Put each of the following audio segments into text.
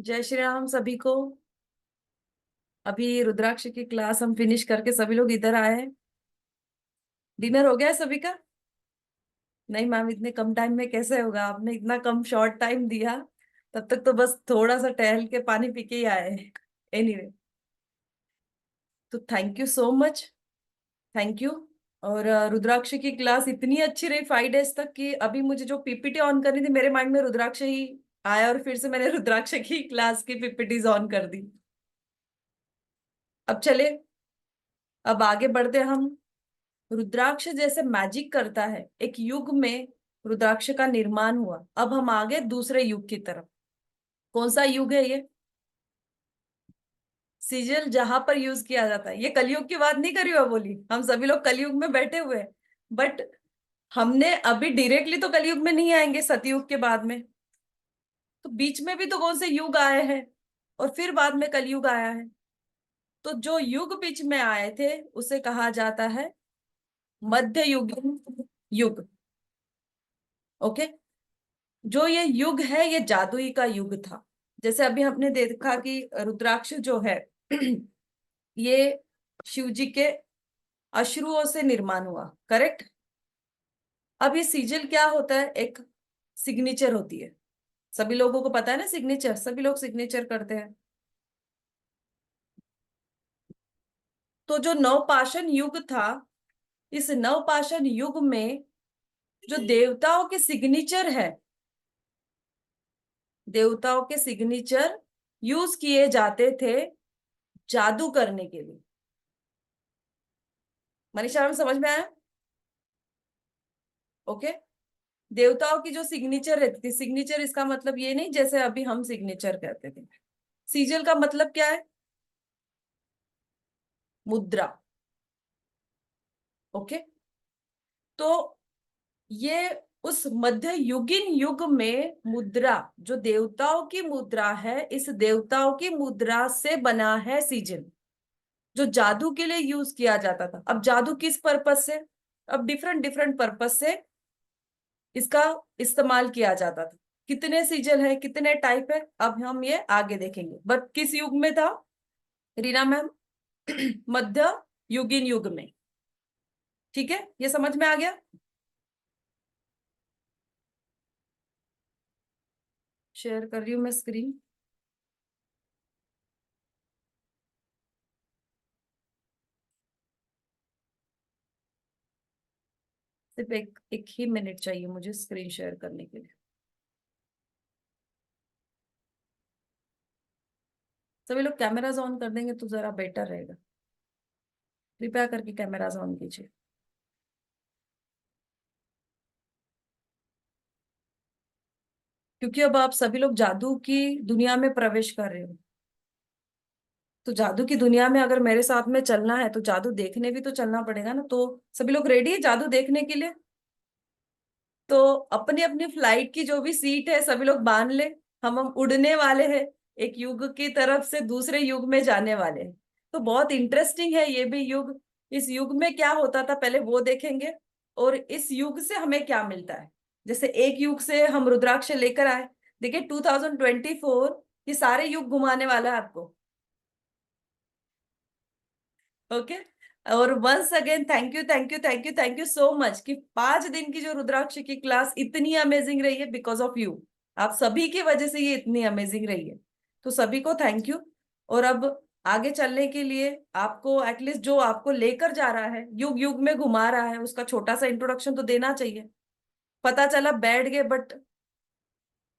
जय श्री राम सभी को। अभी रुद्राक्ष की क्लास हम फिनिश करके सभी लोग इधर आए हैं। डिनर हो गया है सभी का? नहीं मैम, इतने कम टाइम में कैसे होगा? आपने इतना कम शॉर्ट टाइम दिया। तब तक तो बस थोड़ा सा टहल के पानी पी के ही आए हैं। एनीवे, तो thank you so much. Thank you. और रुद्राक्ष की क्लास इतनी अच्छी रही 5 डेज तक कि अभी मुझे जो पीपीटी ऑन करनी थी मेरे माइंड में रुद्राक्ष ही आया और फिर से मैंने रुद्राक्ष की क्लास की पीपीटीज ऑन कर दी। अब चले, अब आगे बढ़ते हैं हम। रुद्राक्ष जैसे मैजिक करता है, एक युग में रुद्राक्ष का निर्माण हुआ। अब हम आगे दूसरे युग की तरफ। कौन सा युग है ये? सिजल जहां पर यूज किया जाता है। ये कलयुग की बात नहीं करी हुआ बोली, हम सभी लोग कलयुग में बैठे हुए हैं। बट हमने अभी डायरेक्टली तो कलयुग में नहीं आएंगे, सतयुग के बाद में। तो बीच में भी तो कौन से युग आए हैं और फिर बाद में कलयुग आया है। तो जो युग बीच में आए थे उसे कहा जाता है मध्य युग। ओके। जो ये युग है ये जादुई का युग था। जैसे अभी हमने देखा कि रुद्राक्ष जो है ये शिव जी के अश्रुओं से निर्माण हुआ, करेक्ट। अब ये सिजिल क्या होता है? एक सिग्नेचर होती है। सभी लोगों को पता है ना, सिग्नेचर, सभी लोग सिग्नेचर करते हैं। तो जो नवपाषाण युग था, इस नवपाषाण युग में जो देवताओं के सिग्नेचर है, देवताओं के सिग्नेचर यूज किए जाते थे जादू करने के लिए। मनीषा मैम, समझ में आया? ओके। देवताओं की जो सिग्नेचर रहती थी, सिग्नेचर इसका मतलब ये नहीं जैसे अभी हम सिग्नेचर कहते थे। सीजल का मतलब क्या है? मुद्रा। ओके। तो ये उस मध्य युगीन युग में मुद्रा, जो देवताओं की मुद्रा है, इस देवताओं की मुद्रा से बना है सीजन, जो जादू के लिए यूज किया जाता था। अब जादू किस पर्पज से? अब डिफरेंट डिफरेंट पर्पज से इसका इस्तेमाल किया जाता था। कितने सीजन है, कितने टाइप है, अब हम ये आगे देखेंगे। बट किस युग में था रीना मैम? मध्य युगीन युग में। ठीक है, ये समझ में आ गया? शेयर कर रही हूं मैं स्क्रीन। सिर्फ एक एक ही मिनट चाहिए मुझे स्क्रीन शेयर करने के लिए। सभी लोग कैमराज ऑन कर देंगे तो जरा बेटर रहेगा। कृपया करके कैमराज ऑन कीजिए। क्योंकि अब आप सभी लोग जादू की दुनिया में प्रवेश कर रहे हो। तो जादू की दुनिया में अगर मेरे साथ में चलना है तो जादू देखने भी तो चलना पड़ेगा ना। तो सभी लोग रेडी है जादू देखने के लिए? तो अपनी अपनी फ्लाइट की जो भी सीट है सभी लोग बांध ले। हम उड़ने वाले हैं, एक युग की तरफ से दूसरे युग में जाने वाले हैं। तो बहुत इंटरेस्टिंग है ये भी युग। इस युग में क्या होता था पहले वो देखेंगे, और इस युग से हमें क्या मिलता है। जैसे एक युग से हम रुद्राक्ष लेकर आए। देखिए 2024 ये सारे युग घुमाने वाला है आपको। ओके। और once again thank you thank you thank you thank you so much कि 5 दिन की जो रुद्राक्ष की क्लास इतनी अमेजिंग रही है बिकॉज ऑफ यू। आप सभी की वजह से ये इतनी अमेजिंग रही है। तो सभी को थैंक यू। और अब आगे चलने के लिए आपको एटलीस्ट जो आपको लेकर जा रहा है, युग युग में घुमा रहा है, उसका छोटा सा इंट्रोडक्शन तो देना चाहिए। पता चला बैठ गए बट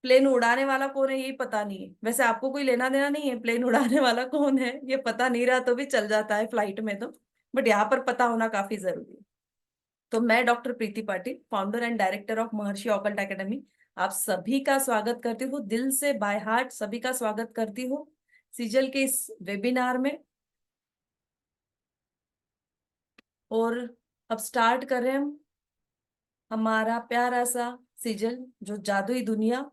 प्लेन उड़ाने वाला कौन है यही पता नहीं है। वैसे आपको कोई लेना देना नहीं है प्लेन उड़ाने वाला कौन है, ये पता नहीं रहा तो भी चल जाता है फ्लाइट में तो। बट यहाँ पर पता होना काफी जरूरी है। तो मैं doctor Preeti Patil, founder and director of Maharshi occult academy, आप सभी का स्वागत करती हूँ दिल से, बाय हार्ट सभी का स्वागत करती हूँ सीजल के इस वेबिनार में। और अब स्टार्ट कर रहे हैं हम हमारा प्यारा सा सीजल, जो जादुई दुनिया।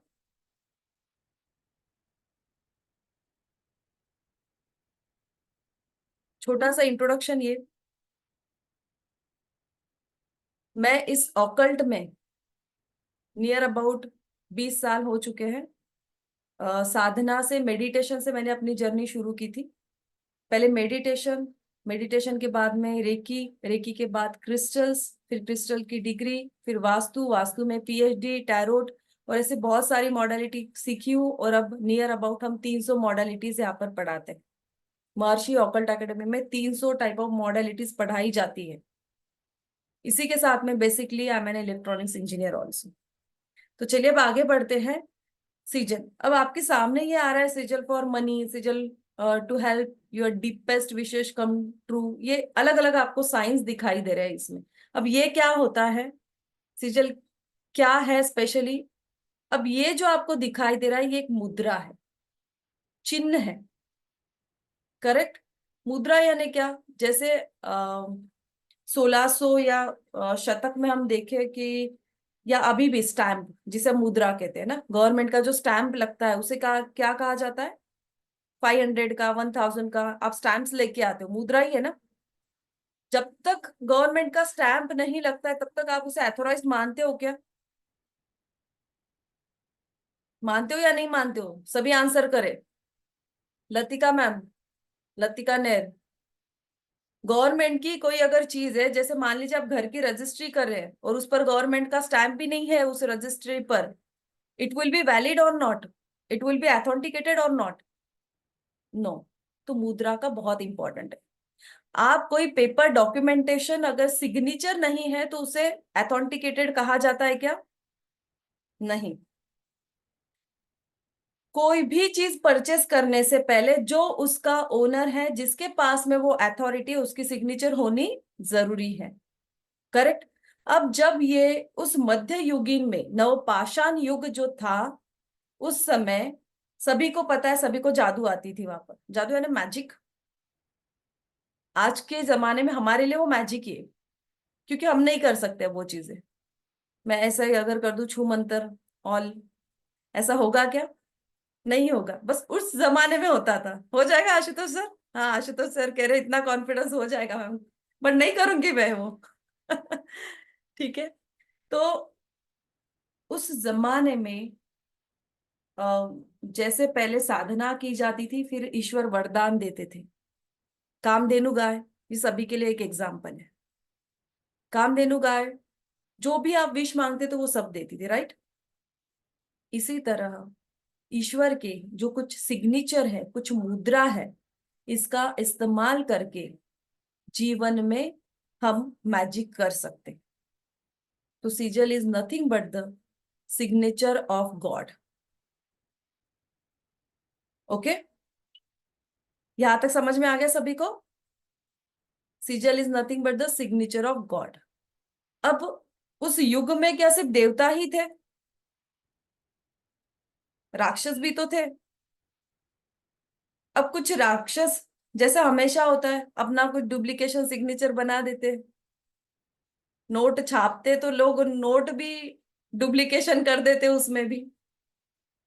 छोटा सा इंट्रोडक्शन ये, मैं इस ऑकल्ट में नियर अबाउट 20 साल हो चुके हैं। साधना से, मेडिटेशन से मैंने अपनी जर्नी शुरू की थी। पहले मेडिटेशन, मेडिटेशन के बाद में रेकी, रेकी के बाद क्रिस्टल्स, फिर क्रिस्टल की डिग्री, फिर वास्तु, वास्तु में पीएचडी, टैरोट, और ऐसे बहुत सारी मॉडलिटी सीखी हूँ। और अब नियर अबाउट हम 300 मॉडलिटीज यहाँ पर पढ़ाते हैं। महर्षि ऑकल्ट एकेडमी में 300 टाइप ऑफ मॉडलिटीज पढ़ाई जाती है। इसी के साथ में basically I am an electronics engineer also. तो चलिए अब आगे बढ़ते हैं। सीजल, अब आपके सामने ये आ रहा है, sigil for money, sigil to help your deepest wishes come true, ये अलग अलग आपको साइंस दिखाई दे रहे हैं इसमें। अब ये क्या होता है, सीजल क्या है स्पेशली? अब ये जो आपको दिखाई दे रहा है, ये एक मुद्रा है, चिन्ह है। करेक्ट। मुद्रा यानी क्या? जैसे 1600 या शतक में हम देखें कि, या अभी भी स्टैम्प जिसे मुद्रा कहते हैं ना, गवर्नमेंट का जो स्टैम्प लगता है उसे क्या कहा जाता है? 500 का, 1000 का आप स्टैम्प्स लेके आते हो, मुद्रा ही है ना। जब तक गवर्नमेंट का स्टैम्प नहीं लगता है तब तक आप उसे एथोराइज मानते हो क्या? मानते हो या नहीं मानते हो? सभी आंसर करें। लतिका मैम, लतिका नेर। गवर्नमेंट की कोई अगर चीज है, जैसे मान लीजिए आप घर की रजिस्ट्री कर रहे हैं और उस पर गवर्नमेंट का स्टैम्प भी नहीं है उस रजिस्ट्री पर, इट विल बी वैलिड और not? It will B authenticated और नॉट? नो। तो मुद्रा का बहुत इंपॉर्टेंट है। आप कोई पेपर डॉक्यूमेंटेशन अगर सिग्नेचर नहीं है तो उसे ऑथेंटिकेटेड कहा जाता है क्या? नहीं। कोई भी चीज परचेस करने से पहले जो उसका ओनर है, जिसके पास में वो अथॉरिटी, उसकी सिग्नेचर होनी जरूरी है। करेक्ट। अब जब ये उस मध्य युगीन में, नवपाषाण युग जो था, उस समय सभी को पता है, सभी को जादू आती थी वहां पर, जादू यानी मैजिक। आज के जमाने में हमारे लिए वो मैजिक ही है, क्योंकि हम नहीं कर सकते वो चीजें। मैं ऐसा ही अगर कर दूं, छू मंतर ऑल, ऐसा होगा क्या? नहीं होगा। बस उस जमाने में होता था। हो जाएगा आशुतोष सर? हाँ, आशुतोष सर कह रहे इतना कॉन्फिडेंस हो जाएगा मैम, बट नहीं करूंगी मैं वो। ठीक है। तो उस जमाने में जैसे पहले साधना की जाती थी, फिर ईश्वर वरदान देते थे। कामधेनु गाय, ये सभी के लिए एक एग्जाम्पल है। कामधेनु गाय, जो भी आप विश मांगते तो वो सब देती थी, राइट? इसी तरह ईश्वर के जो कुछ सिग्नेचर है, कुछ मुद्रा है, इसका इस्तेमाल करके जीवन में हम मैजिक कर सकते। तो sizzle is nothing but the signature of God. Okay, यहां तक समझ में आ गया सभी को? Sizzle is nothing but the signature of God. अब उस युग में क्या सिर्फ देवता ही थे? राक्षस भी तो थे। अब कुछ राक्षस, जैसे हमेशा होता है, अपना कुछ डुप्लीकेशन सिग्नेचर बना देते। नोट छापते तो लोग नोट भी डुप्लीकेशन कर देते उसमें भी।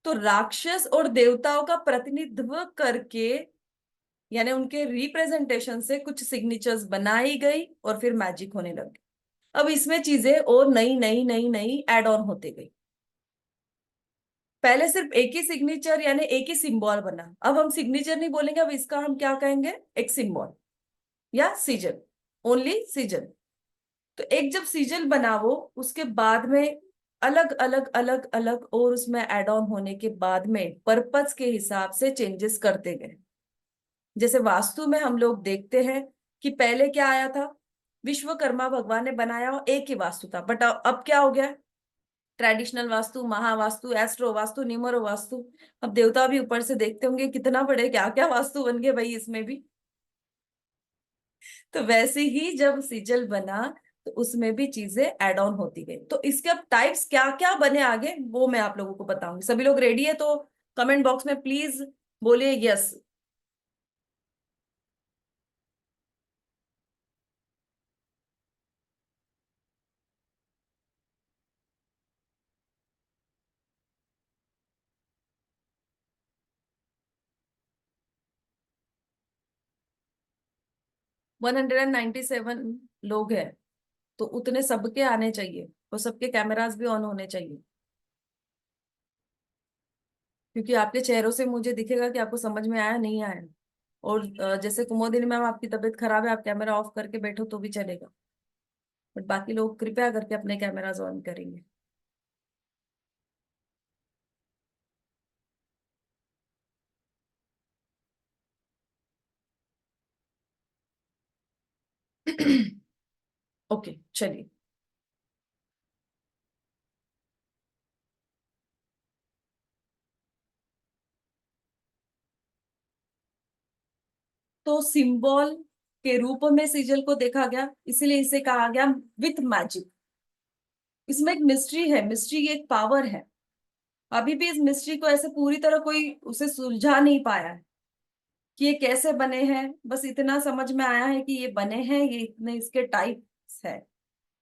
तो राक्षस और देवताओं का प्रतिनिधित्व करके, यानी उनके रिप्रेजेंटेशन से कुछ सिग्नेचर्स बनाई गई और फिर मैजिक होने लगी। अब इसमें चीजें और नई नई नई नई एड ऑन होते गई। पहले सिर्फ एक ही सिग्नेचर यानी एक ही सिंबल बना, अब हम सिग्नेचर नहीं बोलेंगे, अब इसका हम क्या कहेंगे? एक सिंबल या सीजल, ओनली सीजल। तो एक जब सीजल बना, वो उसके बाद में अलग अलग अलग अलग और उसमें एड ऑन होने के बाद में पर्पस के हिसाब से चेंजेस करते गए। जैसे वास्तु में हम लोग देखते हैं कि पहले क्या आया था, विश्वकर्मा भगवान ने बनाया और एक ही वास्तु था, बट अब क्या हो गया? Traditional vastu, Mahavastu, astro vastu, numero vastu. अब देवता भी ऊपर से देखते होंगे कितना बड़े, क्या क्या वास्तु बन गए भाई इसमें भी। तो वैसे ही जब सिजल बना तो उसमें भी चीजें एड ऑन होती गई। तो इसके अब टाइप्स क्या क्या बने आगे, वो मैं आप लोगों को बताऊंगी। सभी लोग रेडी है तो कमेंट बॉक्स में प्लीज बोलिए यस। 197 लोग हैं, तो उतने सबके आने चाहिए और सबके कैमरास भी ऑन होने चाहिए। क्योंकि आपके चेहरों से मुझे दिखेगा कि आपको समझ में आया नहीं आया। और जैसे कुमोदिनी मैम, आपकी तबीयत खराब है, आप कैमरा ऑफ करके बैठो तो भी चलेगा, बट बाकी लोग कृपया करके अपने कैमराज ऑन करेंगे। ओके, चलिए। तो सिंबल के रूप में सिजल को देखा गया, इसीलिए इसे कहा गया विथ मैजिक। इसमें एक मिस्ट्री है, मिस्ट्री एक पावर है। अभी भी इस मिस्ट्री को ऐसे पूरी तरह कोई उसे सुलझा नहीं पाया है कि ये कैसे बने हैं। बस इतना समझ में आया है कि ये बने हैं, ये इतने इसके टाइप्स है,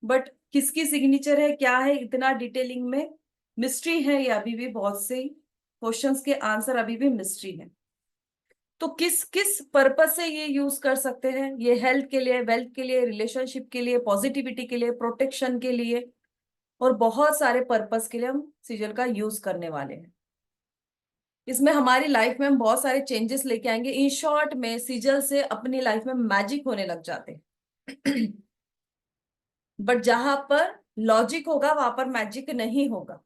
बट किसकी सिग्नेचर है, क्या है, इतना डिटेलिंग में मिस्ट्री है। ये अभी भी बहुत से क्वेश्चंस के आंसर अभी भी मिस्ट्री है। तो किस किस पर्पज से ये यूज कर सकते हैं, ये हेल्थ के लिए, वेल्थ के लिए, रिलेशनशिप के लिए, पॉजिटिविटी के लिए, प्रोटेक्शन के लिए, और बहुत सारे पर्पस के लिए हम सिजल का यूज करने वाले हैं। इसमें हमारी लाइफ में हम बहुत सारे चेंजेस लेके आएंगे। इन शॉर्ट में सिजल से अपनी लाइफ में मैजिक होने लग जाते हैं। बट जहां पर लॉजिक होगा वहां पर मैजिक नहीं होगा।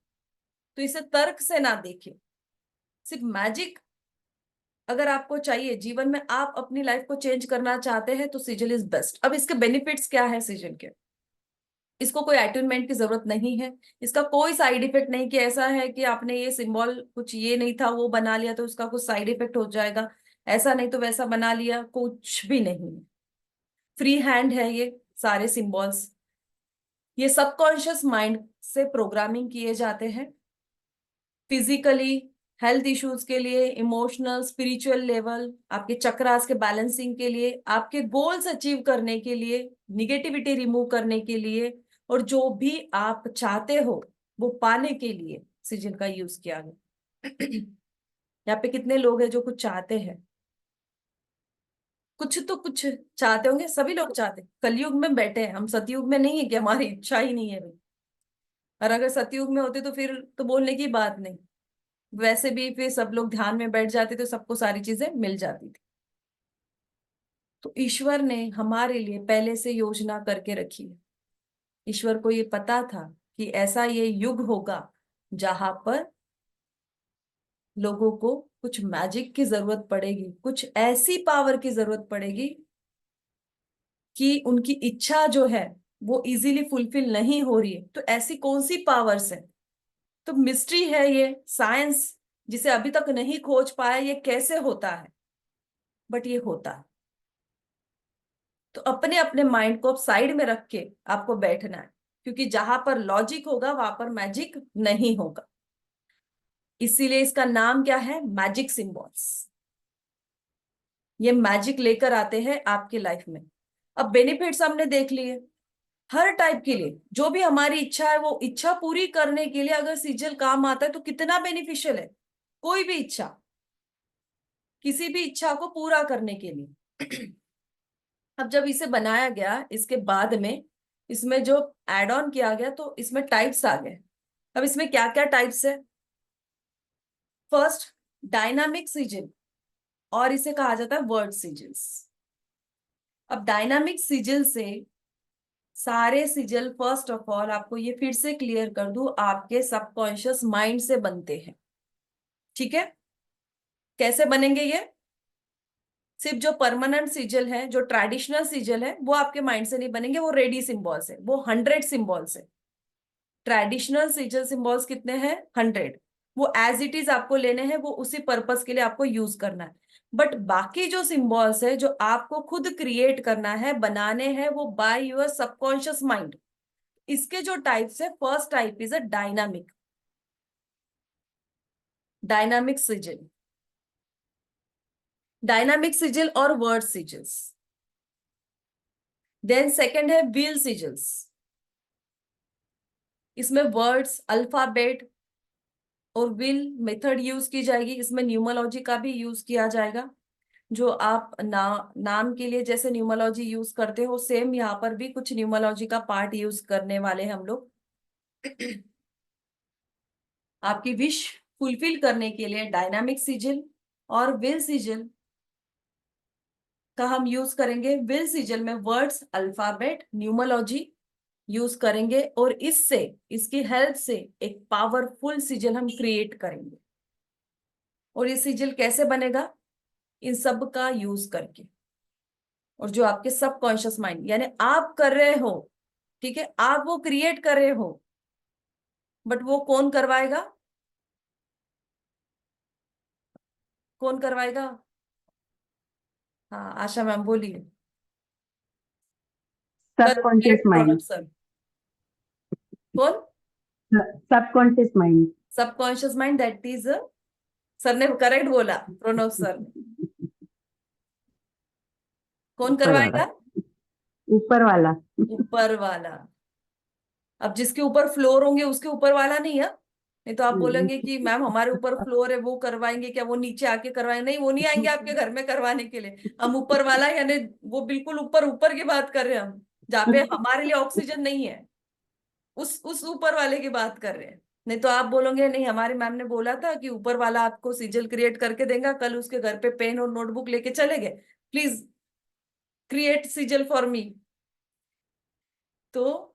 तो इसे तर्क से ना देखिए। सिर्फ मैजिक अगर आपको चाहिए जीवन में, आप अपनी लाइफ को चेंज करना चाहते हैं, तो सिजल इज बेस्ट। अब इसके बेनिफिट्स क्या है सिजल के? इसको कोई अटैचमेंट की जरूरत नहीं है। इसका कोई साइड इफेक्ट नहीं कि ऐसा है कि आपने ये सिंबल कुछ ये नहीं था वो बना लिया तो उसका कुछ साइड इफेक्ट हो जाएगा, ऐसा नहीं तो वैसा बना लिया, कुछ भी नहीं है। फ्री हैंड है ये सारे सिंबल्स। ये सबकॉन्शियस माइंड से प्रोग्रामिंग किए जाते हैं। फिजिकली, हेल्थ इश्यूज के लिए, इमोशनल, स्पिरिचुअल लेवल, आपके चक्रास के बैलेंसिंग के लिए, आपके गोल्स अचीव करने के लिए, निगेटिविटी रिमूव करने के लिए, और जो भी आप चाहते हो वो पाने के लिए सिजन का यूज किया गया। यहाँ पे कितने लोग हैं जो कुछ चाहते हैं? कुछ तो कुछ चाहते होंगे, सभी लोग चाहते हैं। कलयुग में बैठे हैं हम, सतयुग में नहीं है कि हमारी इच्छा ही नहीं है भाई। और अगर सतयुग में होते तो फिर तो बोलने की बात नहीं। वैसे भी फिर सब लोग ध्यान में बैठ जाते तो सबको सारी चीजें मिल जाती थी। तो ईश्वर ने हमारे लिए पहले से योजना करके रखी है। ईश्वर को ये पता था कि ऐसा ये युग होगा जहां पर लोगों को कुछ मैजिक की जरूरत पड़ेगी, कुछ ऐसी पावर की जरूरत पड़ेगी कि उनकी इच्छा जो है वो इजीली फुलफिल नहीं हो रही है। तो ऐसी कौन सी पावर्स है? तो मिस्ट्री है ये, साइंस जिसे अभी तक नहीं खोज पाया ये कैसे होता है, बट ये होता है। तो अपने अपने माइंड को साइड में रख के आपको बैठना है, क्योंकि जहां पर लॉजिक होगा वहां पर मैजिक नहीं होगा। इसीलिए इसका नाम क्या है? Magic symbols. ये मैजिक लेकर आते हैं आपकी लाइफ में। अब बेनिफिट्स हमने देख लिए। हर टाइप के लिए जो भी हमारी इच्छा है, वो इच्छा पूरी करने के लिए अगर सिजल काम आता है तो कितना बेनिफिशियल है। कोई भी इच्छा, किसी भी इच्छा को पूरा करने के लिए। अब जब इसे बनाया गया इसके बाद में इसमें जो एड ऑन किया गया तो इसमें टाइप्स आ गए। अब इसमें क्या क्या टाइप्स है? फर्स्ट, डायनामिक सिजिल, और इसे कहा जाता है वर्ड सिजिल्स। अब डायनामिक सिजिल से सारे सिजिल, फर्स्ट ऑफ ऑल आपको ये फिर से क्लियर कर दूं, आपके सबकॉन्शियस माइंड से बनते हैं। ठीक है? कैसे बनेंगे ये? सिर्फ जो परमानेंट सिजल है, जो ट्रेडिशनल सिजल है, वो आपके माइंड से नहीं बनेंगे, वो रेडी सिंबल्स है, वो 100 सिंबल्स है। ट्रेडिशनल सिजल सिंबल्स कितने हैं? 100। वो एज इट इज आपको लेने हैं, वो उसी पर्पस के लिए आपको यूज करना है। बट बाकी जो सिंबल्स है जो आपको खुद क्रिएट करना है, बनाने हैं, वो बाय योर सबकॉन्शियस माइंड। इसके जो टाइप्स है, first type is a dynamic, dynamic sizzle, dynamic sigil और वर्ड सिजल्स। देन सेकंड है व्हील सिजल्स। इसमें वर्ड्स, अल्फाबेट और विल मेथड यूज की जाएगी। इसमें न्यूमरोलॉजी का भी यूज किया जाएगा। जो आप नाम के लिए जैसे न्यूमरोलॉजी यूज करते हो, सेम यहाँ पर भी कुछ न्यूमरोलॉजी का पार्ट यूज करने वाले हैं हम लोग। आपकी विश फुलफिल करने के लिए डायनामिक सिजिल और विल सिजिल का हम यूज करेंगे। विल सिजिल में वर्ड्स, अल्फाबेट, न्यूमरोलॉजी यूज करेंगे और इससे, इसकी हेल्प से एक पावरफुल सिजिल हम क्रिएट करेंगे। और ये सिजिल कैसे बनेगा? इन सब का यूज करके, और जो आपके सबकॉन्शियस माइंड यानी आप कर रहे हो, ठीक है, आप वो क्रिएट कर रहे हो, बट वो कौन करवाएगा? कौन करवाएगा? हाँ, आशा मैम बोलिए। Subconscious correct, Pranav mind. Sir. कौन? Subconscious mind. Subconscious mind, that is, sir ने करेक्ट बोला, प्रणव सर ने। कौन ऊपर वाला। करवाएगा? ऊपर वाला। ऊपर वाला। अब जिसके ऊपर फ्लोर होंगे उसके ऊपर वाला नहीं है। नहीं तो आप बोलेंगे कि मैम हमारे ऊपर फ्लोर है, वो करवाएंगे क्या? वो नीचे आके करवाएंगे? नहीं, वो नहीं आएंगे आपके घर में करवाने के लिए। हम ऊपर वाला यानी वो बिल्कुल ऊपर ऊपर की बात कर रहे हैं हम, जहाँ पे हमारे लिए ऑक्सीजन नहीं है, उस ऊपर वाले की बात कर रहे हैं। नहीं तो आप बोलोगे नहीं, हमारी मैम ने बोला था कि ऊपर वाला आपको सिजल क्रिएट करके देगा, कल उसके घर पे पेन और नोटबुक लेके चले गए, please create sizzle for me. तो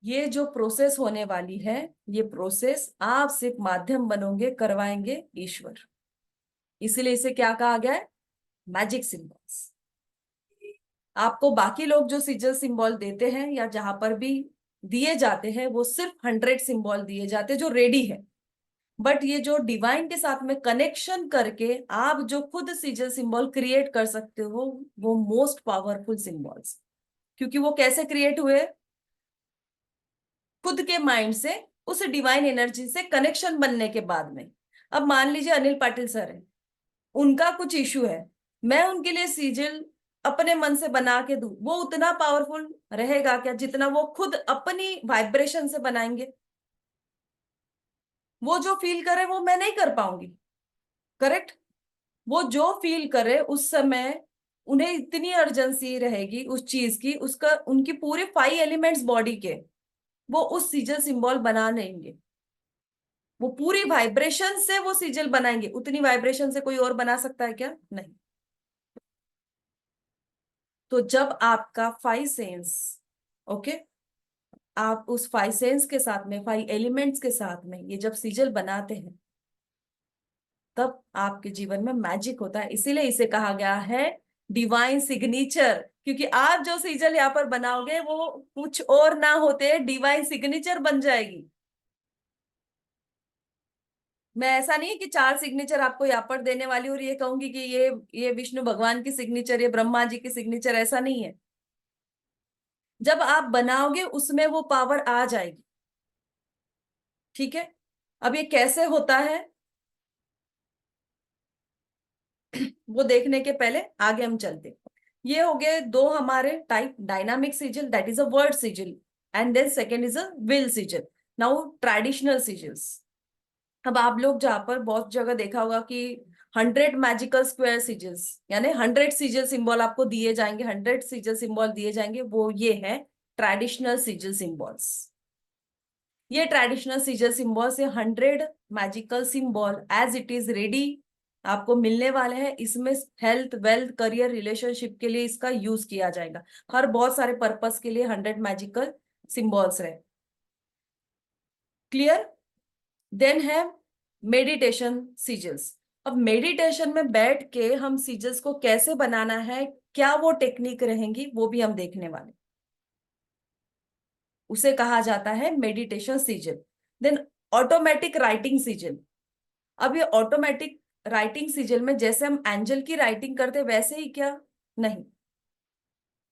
ये जो प्रोसेस होने वाली है, ये प्रोसेस आप सिर्फ माध्यम बनोगे, करवाएंगे ईश्वर। इसीलिए इसे क्या कहा गया है? Magic symbols. आपको बाकी लोग जो सिजल सिंबल देते हैं या जहां पर भी दिए जाते हैं, वो सिर्फ 100 सिंबल दिए जाते हैं जो रेडी है। बट ये जो डिवाइन के साथ में कनेक्शन करके आप जो खुद सिजल सिंबल क्रिएट कर सकते हो, वो मोस्ट पावरफुल सिंबल्स। क्योंकि वो कैसे क्रिएट हुए? खुद के माइंड से, उस डिवाइन एनर्जी से कनेक्शन बनने के बाद में। अब मान लीजिए अनिल पाटिल सर है, उनका कुछ इशू है, मैं उनके लिए सीजल अपने मन से बना के दूं, वो उतना पावरफुल रहेगा क्या जितना वो खुद अपनी वाइब्रेशन से बनाएंगे? वो जो फील करे वो मैं नहीं कर पाऊंगी, करेक्ट? वो जो फील करे उस समय उन्हें इतनी अर्जेंसी रहेगी उस चीज की, उसका, उनकी पूरे 5 एलिमेंट्स बॉडी के वो उस सीजल सिंबल बना लेंगे। वो पूरी वाइब्रेशन से वो सिजल बनाएंगे। उतनी वाइब्रेशन से कोई और बना सकता है क्या? नहीं। तो जब आपका 5 सेंस, ओके, आप उस 5 सेंस के साथ में, 5 एलिमेंट्स के साथ में ये जब सिजल बनाते हैं, तब आपके जीवन में मैजिक होता है। इसीलिए इसे कहा गया है डिवाइन सिग्नेचर। क्योंकि आप जो सिजल यहाँ पर बनाओगे वो कुछ और ना होते, डिवाइन सिग्नेचर बन जाएगी। मैं ऐसा नहीं है कि 4 सिग्नेचर आपको यहाँ पर देने वाली हूँ और ये कहूंगी कि ये विष्णु भगवान की सिग्नेचर, ये ब्रह्मा जी की सिग्नेचर, ऐसा नहीं है। जब आप बनाओगे उसमें वो पावर आ जाएगी, ठीक है? अब ये कैसे होता है वो देखने के पहले आगे हम चलते। ये हो गए दो हमारे type, dynamic sigil, that is a word sigil, and then second is a will sigil. Now traditional sigils. अब आप लोग जहां पर बहुत जगह देखा होगा कि 100 मैजिकल स्क्वायर सिजल्स, यानी 100 सिजल सिंबल आपको दिए जाएंगे, 100 सिजल सिंबल दिए जाएंगे, वो ये है ट्रेडिशनल सिजल सिंबल्स। ये ट्रेडिशनल सिजल सिंबल से 100 magical symbol as it is ready आपको मिलने वाले हैं। इसमें हेल्थ, वेल्थ, करियर, रिलेशनशिप के लिए इसका यूज किया जाएगा। हर बहुत सारे पर्पस के लिए 100 मैजिकल सिंबल्स रहे। क्लियर? देन है मेडिटेशन सिजल्स। अब मेडिटेशन में बैठ के हम सिजल्स को कैसे बनाना है, क्या वो टेक्निक रहेंगी, वो भी हम देखने वाले। उसे कहा जाता है meditation sigil. Then automatic writing sigil. अब ये ऑटोमेटिक राइटिंग सिजल में जैसे हम एंजल की राइटिंग करते वैसे ही क्या? नहीं,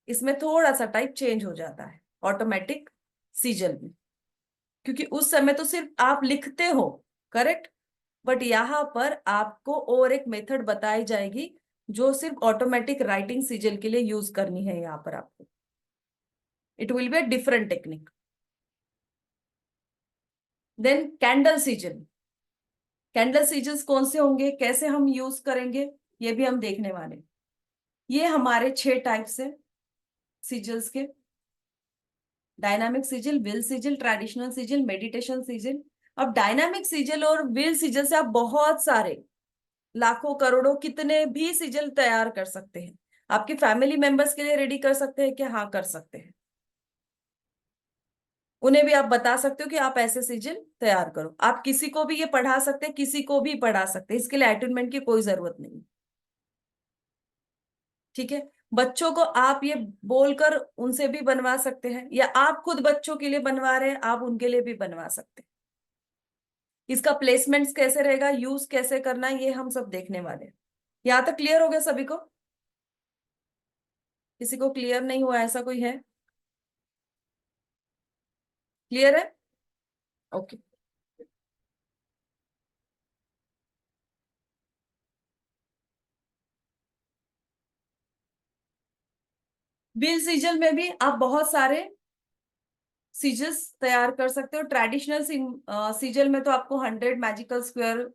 इसमें थोड़ा सा टाइप चेंज हो जाता है ऑटोमेटिक सिजल में। क्योंकि उस समय तो सिर्फ आप लिखते हो, करेक्ट, बट यहाँ पर आपको और एक मेथड बताई जाएगी जो सिर्फ ऑटोमेटिक राइटिंग सिजल के लिए यूज करनी है। यहाँ पर आपको it will be a different technique. Then candle sigil. Candle sigils कौन से होंगे, कैसे हम यूज करेंगे, ये भी हम देखने वाले। ये हमारे 6 टाइप्स है सिजल्स के, dynamic sizzle, will sizzle, traditional sizzle, meditation sizzle. अब डायनामिक सिजल और व्हील सिजल से आप बहुत सारे लाखों करोड़ों कितने भी सिजल तैयार कर सकते हैं। आपके फैमिली मेंबर्स के लिए रेडी कर सकते हैं क्या? हाँ, कर सकते हैं। उन्हें भी आप बता सकते हो कि आप ऐसे सिजल तैयार करो। आप किसी को भी ये पढ़ा सकते हैं, किसी को भी पढ़ा सकते हैं, इसके लिए अटेनमेंट की कोई जरूरत नहीं। ठीक है। बच्चों को आप ये बोलकर उनसे भी बनवा सकते हैं, या आप खुद बच्चों के लिए बनवा रहे हैं, आप उनके लिए भी बनवा सकते हैं। इसका प्लेसमेंट्स कैसे रहेगा, यूज कैसे करना है, ये हम सब देखने वाले हैं। यहां तक क्लियर हो गया सभी को? किसी को क्लियर नहीं हुआ ऐसा कोई है? क्लियर है? ओके। बिल सीजल में भी आप बहुत सारे सीजल्स तैयार कर सकते हो। ट्रेडिशनल सीजल में तो आपको 100 मैजिकल स्क्वायर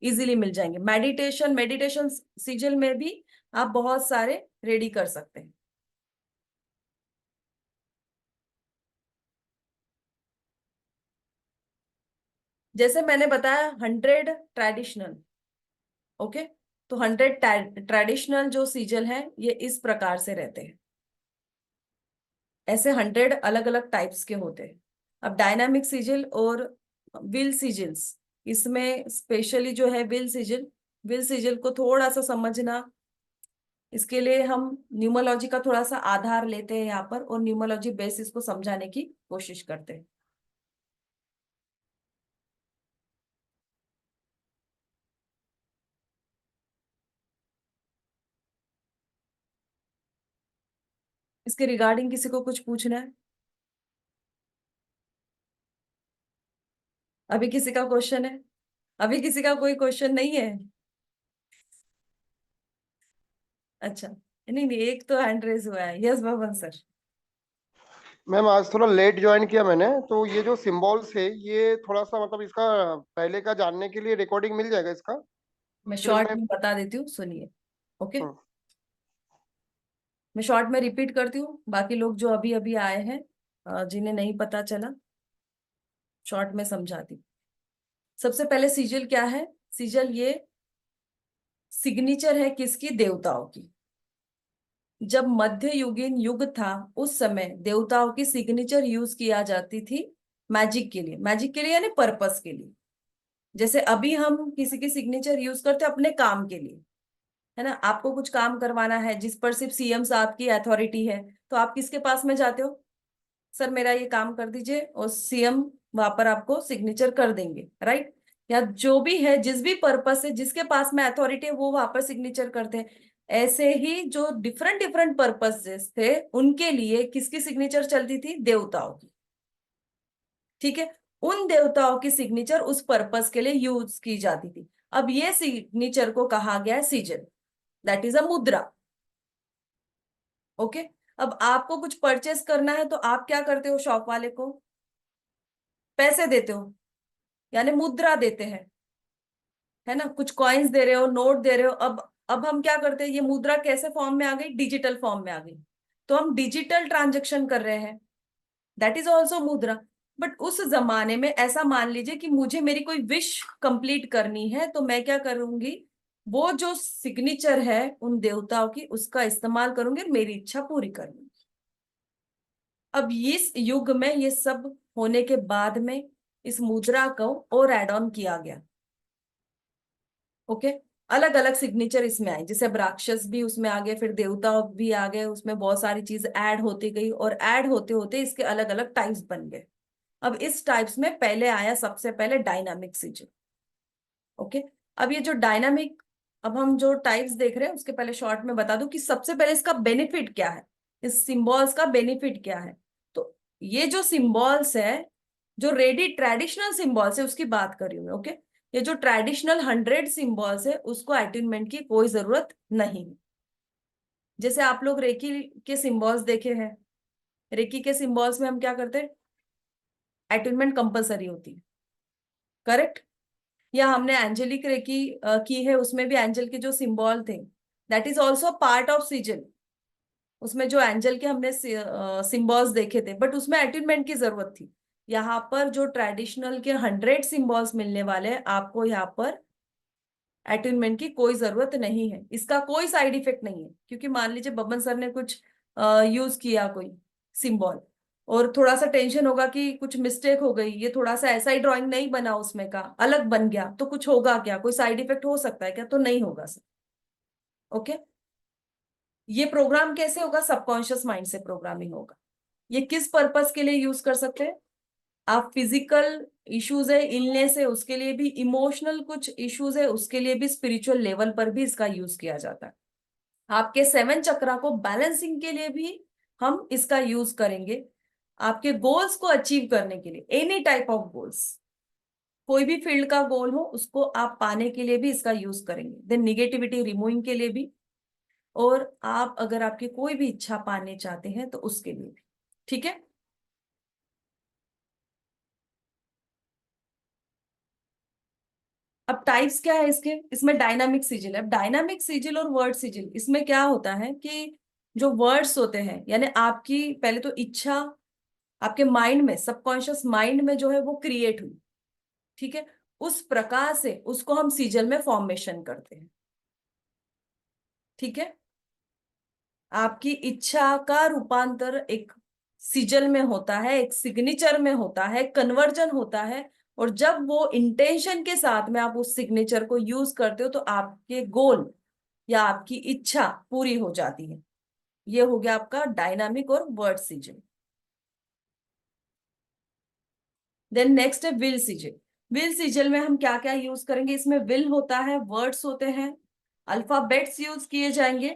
इजीली मिल जाएंगे। मेडिटेशन मेडिटेशन सीजल में भी आप बहुत सारे रेडी कर सकते हैं। जैसे मैंने बताया 100 ट्रेडिशनल। ओके। तो 100 ट्रेडिशनल जो सीजल है ये इस प्रकार से रहते हैं। ऐसे 100 अलग अलग टाइप्स के होते हैं। अब डायनामिक सिजिल और विल सिजिल्स, इसमें स्पेशली जो है विल सिजिल को थोड़ा सा समझना, इसके लिए हम न्यूमोलॉजी का थोड़ा सा आधार लेते हैं यहाँ पर, और न्यूमोलॉजी बेस इसको समझाने की कोशिश करते हैं। इसके रिगार्डिंग किसी को कुछ पूछना है? अभी किसी का क्वेश्चन है? अभी किसी का कोई क्वेश्चन नहीं है? अच्छा, नहीं नहीं, एक तो हैंड रेज हुआ है। यस भवन सर। मैम आज थोड़ा लेट ज्वाइन किया मैंने, तो ये जो सिंबल्स है ये थोड़ा सा मतलब इसका पहले का जानने के लिए रिकॉर्डिंग मिल जाएगा इसका? मैं फिर शॉर्ट मैं में बता देती हूँ, सुनिए। ओके। हम्म, मैं शॉर्ट में रिपीट करती हूँ, बाकी लोग जो अभी अभी आए हैं, जिन्हें नहीं पता चला, शॉर्ट में समझाती हूँ। सबसे पहले सीजल क्या है? सीजल ये सिग्नेचर है किसकी? देवताओं की। जब मध्य युगीन युग था उस समय देवताओं की सिग्नेचर यूज किया जाती थी मैजिक के लिए। मैजिक के लिए यानी पर्पस के लिए। जैसे अभी हम किसी की सिग्नेचर यूज करते हैं अपने काम के लिए, है ना? आपको कुछ काम करवाना है जिस पर सिर्फ सीएम साहब की अथॉरिटी है, तो आप किसके पास में जाते हो? सर मेरा ये काम कर दीजिए, और सीएम वहां पर आपको सिग्नेचर कर देंगे, राइट? या जो भी है, जिस भी पर्पस से जिसके पास में अथॉरिटी है वो वहां पर सिग्नेचर करते हैं। ऐसे ही जो डिफरेंट डिफरेंट पर्पसेस थे उनके लिए किसकी सिग्नेचर चलती थी? देवताओं की। ठीक है। उन देवताओं की सिग्नेचर उस पर्पस के लिए यूज की जाती थी। अब ये सिग्नेचर को कहा गया है सिजल, दैट इज अ मुद्रा। ओके। अब आपको कुछ परचेस करना है तो आप क्या करते हो? शॉप वाले को पैसे देते हो, यानी मुद्रा देते हैं, है ना? कुछ कॉइन्स दे रहे हो, नोट दे रहे हो। अब हम क्या करते हैं? ये मुद्रा कैसे फॉर्म में आ गई? डिजिटल फॉर्म में आ गई। तो हम डिजिटल ट्रांजेक्शन कर रहे हैं, दैट इज ऑल्सो मुद्रा। बट उस जमाने में ऐसा मान लीजिए कि मुझे मेरी कोई विश कंप्लीट करनी है, तो मैं क्या करूंगी? वो जो सिग्नेचर है उन देवताओं की, उसका इस्तेमाल करूंगी और मेरी इच्छा पूरी करूंगी। अब इस युग में ये सब होने के बाद में इस मुद्रा को और एड ऑन किया गया। ओके। अलग अलग सिग्नेचर इसमें आए, जैसे अब राक्षस भी उसमें आ गए, फिर देवता भी आ गए, उसमें बहुत सारी चीज ऐड होती गई, और ऐड होते होते इसके अलग अलग टाइप्स बन गए। अब इस टाइप्स में पहले आया सबसे पहले डायनामिक सिजल। ओके। अब ये जो डायनामिक, अब हम जो टाइप्स देख रहे हैं उसके पहले शॉर्ट में बता दूं कि सबसे पहले इसका बेनिफिट क्या है, इस सिंबल्स का बेनिफिट क्या है। तो ये जो सिंबल्स है, जो रेडी ट्रेडिशनल सिंबल्स है उसकी बात कर रही हूँ मैं। ओके। ये जो ट्रेडिशनल 100 सिंबल्स है उसको अटेनमेंट की कोई जरूरत नहीं है। जैसे आप लोग रेकी के सिंबल्स देखे हैं, रेकी के सिंबल्स में हम क्या करते हैं? अटेनमेंट कंपलसरी होती है, करेक्ट? या हमने एंजेलिक रेकी की है, उसमें भी एंजल के जो सिंबल थे, that is also part of sizzle. उसमें जो एंजल के हमने सिंबल्स देखे थे, बट उसमें अटेनमेंट की जरूरत थी। यहाँ पर जो ट्रेडिशनल के 100 सिंबल्स मिलने वाले हैं, आपको यहाँ पर अटेन्मेंट की कोई जरूरत नहीं है। इसका कोई साइड इफेक्ट नहीं है, क्योंकि मान लीजिए बब्बन सर ने कुछ यूज किया कोई सिंबल, और थोड़ा सा टेंशन होगा कि कुछ मिस्टेक हो गई, ये थोड़ा सा ऐसा ही ड्राइंग नहीं बना उसमें का, अलग बन गया, तो कुछ होगा क्या, कोई साइड इफेक्ट हो सकता है क्या? तो नहीं होगा सर। ओके, ये प्रोग्राम कैसे होगा? सबकॉन्शियस माइंड से प्रोग्रामिंग होगा। ये किस पर्पस के लिए यूज कर सकते हैं आप? फिजिकल इश्यूज है, इलनेस है, उसके लिए भी, इमोशनल कुछ इश्यूज है उसके लिए भी, स्पिरिचुअल लेवल पर भी इसका यूज किया जाता है। आपके 7 चक्रा को बैलेंसिंग के लिए भी हम इसका यूज करेंगे। आपके गोल्स को अचीव करने के लिए, एनी टाइप ऑफ गोल्स, कोई भी फील्ड का गोल हो उसको आप पाने के लिए भी इसका यूज करेंगे। देन निगेटिविटी रिमूविंग के लिए भी, और आप अगर आपकी कोई भी इच्छा पाने चाहते हैं तो उसके लिए भी। ठीक है, अब टाइप्स क्या है इसके? इसमें डायनामिक सिजिल है। अब डायनामिक सिजिल और वर्ड सिजिल, इसमें क्या होता है कि जो वर्ड्स होते हैं, यानी आपकी पहले तो इच्छा आपके माइंड में, सबकॉन्शियस माइंड में जो है वो क्रिएट हुई, ठीक है, उस प्रकार से उसको हम सिजल में फॉर्मेशन करते हैं। ठीक है, आपकी इच्छा का रूपांतर एक सिजल में होता है, एक सिग्नेचर में होता है, कन्वर्जन होता है, और जब वो इंटेंशन के साथ में आप उस सिग्नेचर को यूज करते हो तो आपके गोल या आपकी इच्छा पूरी हो जाती है। ये हो गया आपका डायनामिक और वर्ड सिजल। देन नेक्स्ट है विल सिजल। विल सिजल में हम क्या क्या यूज करेंगे? इसमें विल होता है, वर्ड्स होते हैं, अल्फाबेट्स यूज किए जाएंगे,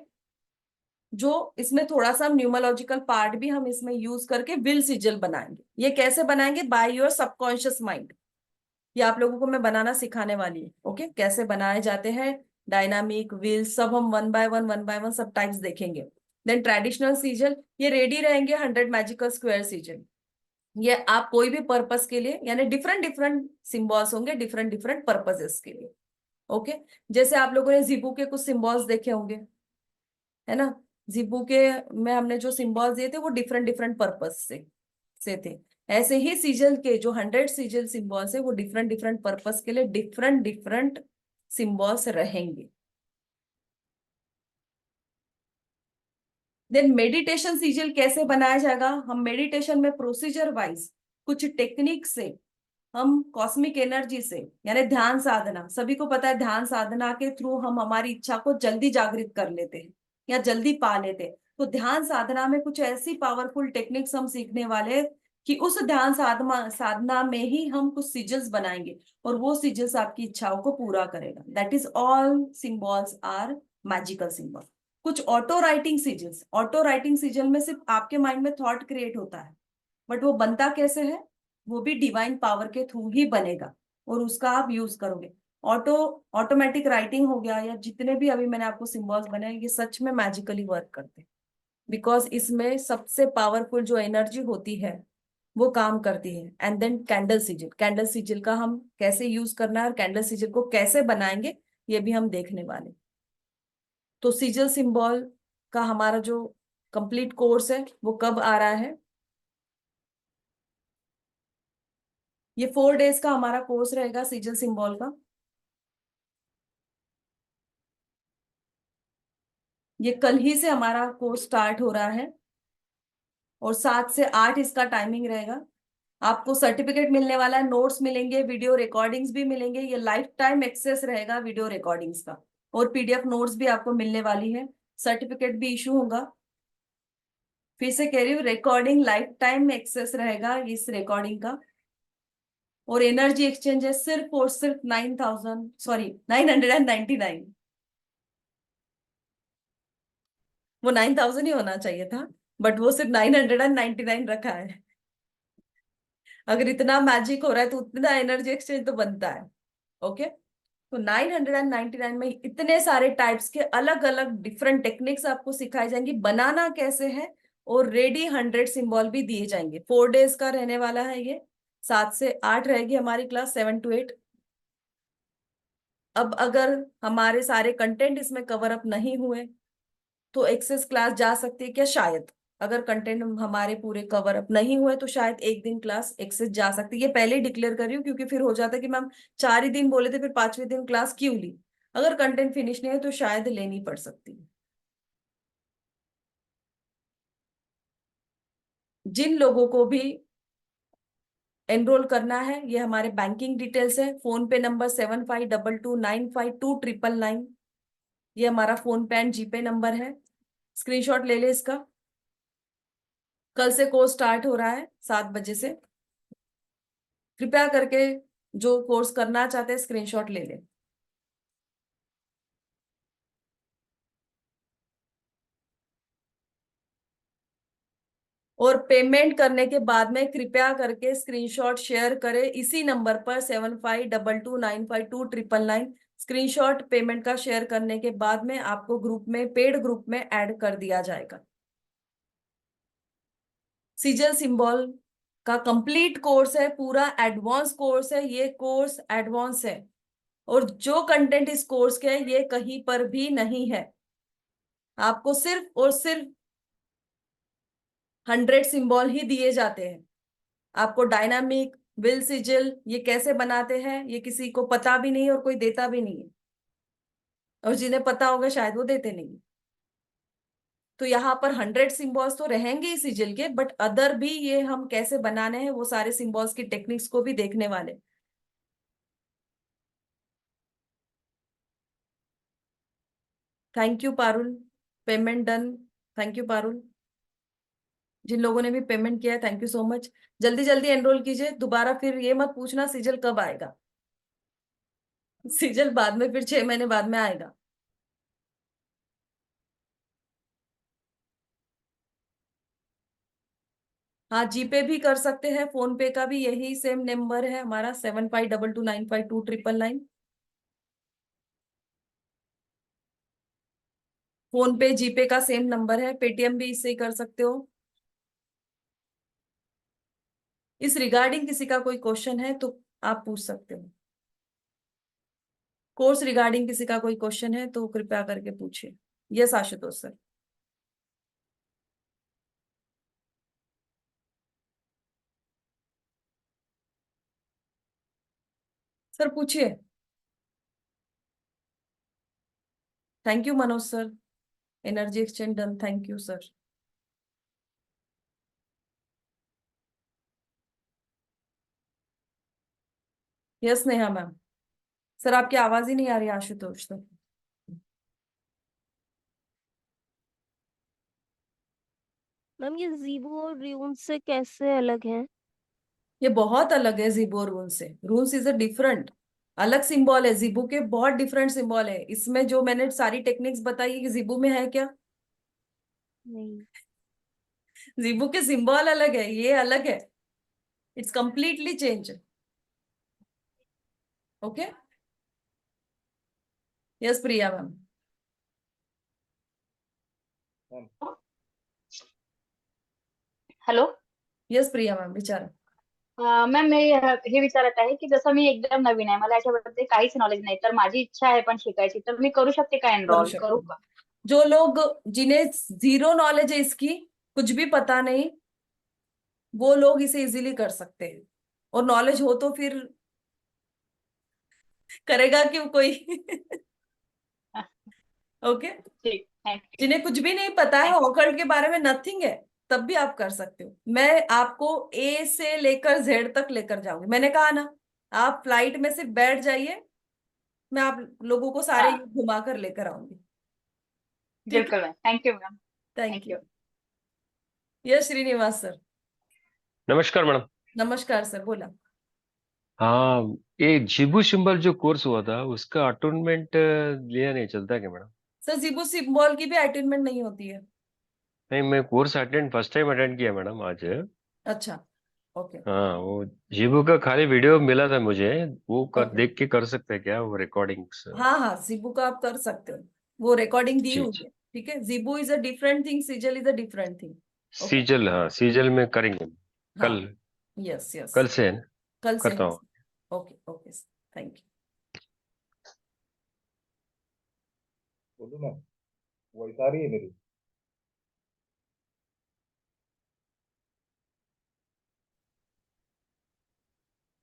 जो इसमें थोड़ा सा न्यूमरोलॉजिकल पार्ट भी हम इसमें यूज करके विल सिजल बनाएंगे। ये कैसे बनाएंगे? By your subconscious mind. ये आप लोगों को मैं बनाना सिखाने वाली हूँ। ओके, कैसे बनाए जाते हैं डायनामिक, विल, सब हम वन बाय वन सब टाइप्स देखेंगे। देन ट्रेडिशनल सीजल, ये रेडी रहेंगे 100 मैजिकल स्क्वायर सीजल। ये आप कोई भी पर्पस के लिए, यानी डिफरेंट डिफरेंट सिंबल्स होंगे डिफरेंट डिफरेंट पर्पसेस के लिए। ओके, जैसे आप लोगों ने जीबू के कुछ सिंबल्स देखे होंगे, है ना? जीबू के में हमने जो सिंबल्स दिए थे वो डिफरेंट डिफरेंट पर्पस से थे। ऐसे ही सीजल के जो 100 सीजल सिंबल्स है वो डिफरेंट डिफरेंट पर्पस के लिए डिफरेंट डिफरेंट सिंबल्स रहेंगे। देन मेडिटेशन सीजल कैसे बनाया जाएगा? हम मेडिटेशन में प्रोसीजर वाइज कुछ टेक्निक से, हम कॉस्मिक एनर्जी से, यानी ध्यान साधना, सभी को पता है ध्यान साधना के थ्रू हम हमारी इच्छा को जल्दी जागृत कर लेते हैं या जल्दी पा लेते हैं। तो ध्यान साधना में कुछ ऐसी पावरफुल टेक्निक्स हम सीखने वाले हैं कि उस ध्यान साधना साधना में ही हम कुछ सिजल्स बनाएंगे, और वो सिजल्स आपकी इच्छाओं को पूरा करेगा। That is all symbols are magical symbol. कुछ auto writing sigils, auto writing sigil में सिर्फ आपके माइंड में थॉट क्रिएट होता है, बट वो बनता कैसे है? वो भी डिवाइन पावर के थ्रू ही बनेगा, और उसका आप यूज करोगे। ऑटो ऑटोमेटिक राइटिंग हो गया, या जितने भी अभी मैंने आपको सिंबल्स बनाए, ये सच में मैजिकली वर्क करते हैं, बिकॉज इसमें सबसे पावरफुल जो एनर्जी होती है वो काम करती है। एंड देन कैंडल सिजिल, कैंडल सिजिल का हम कैसे यूज करना है और कैंडल सिजिल को कैसे बनाएंगे ये भी हम देखने वाले। तो सिजिल सिंबल का हमारा जो कंप्लीट कोर्स है वो कब आ रहा है? ये 4 डेज का हमारा कोर्स रहेगा सिजल सिंबल का। ये कल ही से हमारा कोर्स स्टार्ट हो रहा है, और 7 से 8 इसका टाइमिंग रहेगा। आपको सर्टिफिकेट मिलने वाला है, नोट्स मिलेंगे, वीडियो रिकॉर्डिंग्स भी मिलेंगे। ये लाइफ टाइम एक्सेस रहेगा वीडियो रिकॉर्डिंग्स का, और पीडीएफ नोट्स भी आपको मिलने वाली है। सर्टिफिकेट भी इशू होगा। फिर से कह रही हूँ, रिकॉर्डिंग लाइफ टाइम एक्सेस रहेगा इस रिकॉर्डिंग का। और एनर्जी एक्सचेंज है सिर्फ और सिर्फ 9,000, सॉरी 999। वो 9,000 ही होना चाहिए था, बट वो सिर्फ 999 रखा है। अगर इतना मैजिक हो रहा है तो उतना एनर्जी एक्सचेंज तो बनता है। ओके, तो 999 में इतने सारे टाइप्स के अलग अलग डिफरेंट टेक्निक्स आपको सिखाई जाएंगी, बनाना कैसे है, और रेडी 100 सिंबल भी दिए जाएंगे। 4 डेज का रहने वाला है ये। 7 से 8 रहेगी हमारी क्लास, 7 to 8। अब अगर हमारे सारे कंटेंट इसमें कवर अप नहीं हुए तो एक्सेस क्लास जा सकती है क्या? शायद, अगर कंटेंट हमारे पूरे कवर अप नहीं हुए तो शायद एक दिन क्लास एक्सेस जा सकती है। ये पहले ही डिक्लेयर कर रही हूँ क्योंकि फिर हो जाता है कि मैम 4 ही दिन बोले थे, फिर 5वें दिन क्लास क्यों ली। अगर कंटेंट फिनिश नहीं है तो शायद लेनी पड़ सकती है। जिन लोगों को भी एनरोल करना है, ये हमारे बैंकिंग डिटेल्स है। फोन पे नंबर 7522952999, ये हमारा फोन पे एंड जीपे नंबर है। स्क्रीनशॉट ले ले इसका। कल से कोर्स स्टार्ट हो रहा है 7 बजे से। कृपया करके जो कोर्स करना चाहते हैं स्क्रीनशॉट ले ले। और पेमेंट करने के बाद में कृपया करके स्क्रीनशॉट शेयर करें इसी नंबर पर 7522952999। स्क्रीनशॉट पेमेंट का शेयर करने के बाद में आपको ग्रुप में, पेड ग्रुप में ऐड कर दिया जाएगा। सिजल सिंबल का कंप्लीट कोर्स है, पूरा एडवांस कोर्स है। ये कोर्स एडवांस है और जो कंटेंट इस कोर्स के है ये कहीं पर भी नहीं है। आपको सिर्फ और सिर्फ 100 सिंबल ही दिए जाते हैं। आपको डायनामिक विल सिजल ये कैसे बनाते हैं ये किसी को पता भी नहीं है और कोई देता भी नहीं है, और जिन्हें पता होगा शायद वो देते नहीं है। तो यहाँ पर 100 सिंबल्स तो रहेंगे ही सिजल के, बट अदर भी ये हम कैसे बनाने हैं वो सारे सिंबल्स की टेक्निक्स को भी देखने वाले। Thank you Parul, payment done. Thank you Parul. जिन लोगों ने भी पेमेंट किया है थैंक यू सो मच। जल्दी जल्दी एनरोल कीजिए। दोबारा फिर ये मत पूछना सिजल कब आएगा। सिजल बाद में फिर 6 महीने बाद में आएगा। हाँ, जीपे भी कर सकते हैं। फोन पे का भी यही सेम नंबर है हमारा, 7522952999। फोन पे जीपे का सेम नंबर है। पेटीएम भी इससे ही कर सकते हो। इस रिगार्डिंग किसी का कोई क्वेश्चन है तो आप पूछ सकते हो। कोर्स रिगार्डिंग किसी का कोई क्वेश्चन है तो कृपया करके पूछिए। Yes Ashutosh sir. सर पूछिए। Thank you Manoj sir. Energy exchange done, thank you sir. Yes Neha ma'am. Sir आपकी आवाज ही नहीं आ रही आशुतोष सर। मैम ये जीबो और र्यून से कैसे अलग है? ये बहुत अलग है जीबो रून से। रून्स इज अ डिफरेंट, अलग सिंबल है। जीबो के बहुत डिफरेंट सिंबल है। इसमें जो मैंने सारी टेक्निक्स बताई कि जीबो में है क्या? नहीं। जीबो के सिंबल अलग है, ये अलग है। It's completely change. Okay. Yes Priya ma'am. Hello. Yes Priya ma'am विचारा। मॅम मी हे विचारत आहे की जसं मी एकदम नवीन आहे, मला याच्याबद्दल काहीच नॉलेज नाही, तर माझी इच्छा आहे पण शिकायची, तर मी करू शकते का? करू एनरोल शकते करू हो। का? जो लोग, जिन्हें जीरो नॉलेज है इसकी, कुछ भी पता नहीं, वो लोग इसे इजीली कर सकते हैं। और नॉलेज हो तो फिर करेगा क्यों कोई? ओके। ठीक, थँक्यू. जिन्हें कुछ भी नहीं पता है, थँक्यू. ऑकल्ट के बारे में नथिंग है, तब भी आप कर सकते हो। मैं आपको ए से लेकर जेड तक लेकर जाऊंगी। मैंने कहा ना, आप फ्लाइट में सिर्फ बैठ जाइए, मैं आप लोगों को सारे हां, घुमा कर लेकर आऊंगी। ठीक है। बिलकुल ma'am. Thank you ma'am. Thank you. Thank you. Yes Srinivas sir. नमस्कार मैडम। नमस्कार सर, बोला। हाँ, ये जिबू सिंबल जो कोर्स हुआ था उसका अटोनमेंट लिया नहीं चलता क्या मैडम? सर जीबू सिंबल की भी अटेनमेंट नहीं होती है। नहीं, मैं कोर्स फर्स्ट टाइम अटेंड किया मैडम आज। अच्छा। ओके। हाँ, वो जिबू का खाली वीडियो मिला था मुझे। वो ओके। देख के कर सकते हैं क्या वो रिकॉर्डिंग्स? हाँ हाँ, जीबू का आप कर सकते हो। वो रिकॉर्डिंग दी जी हुई जी। है। ठीक है। जीबू is a different thing, sigil is a different thing. Okay. Sigil, हाँ सीजल में करेंगे। हाँ। कल, यस यस। कल से है ना? कल से करता है। हूँ। Okay okay. Thank you. बोलू ना, वॉइस आ रही है मेरी?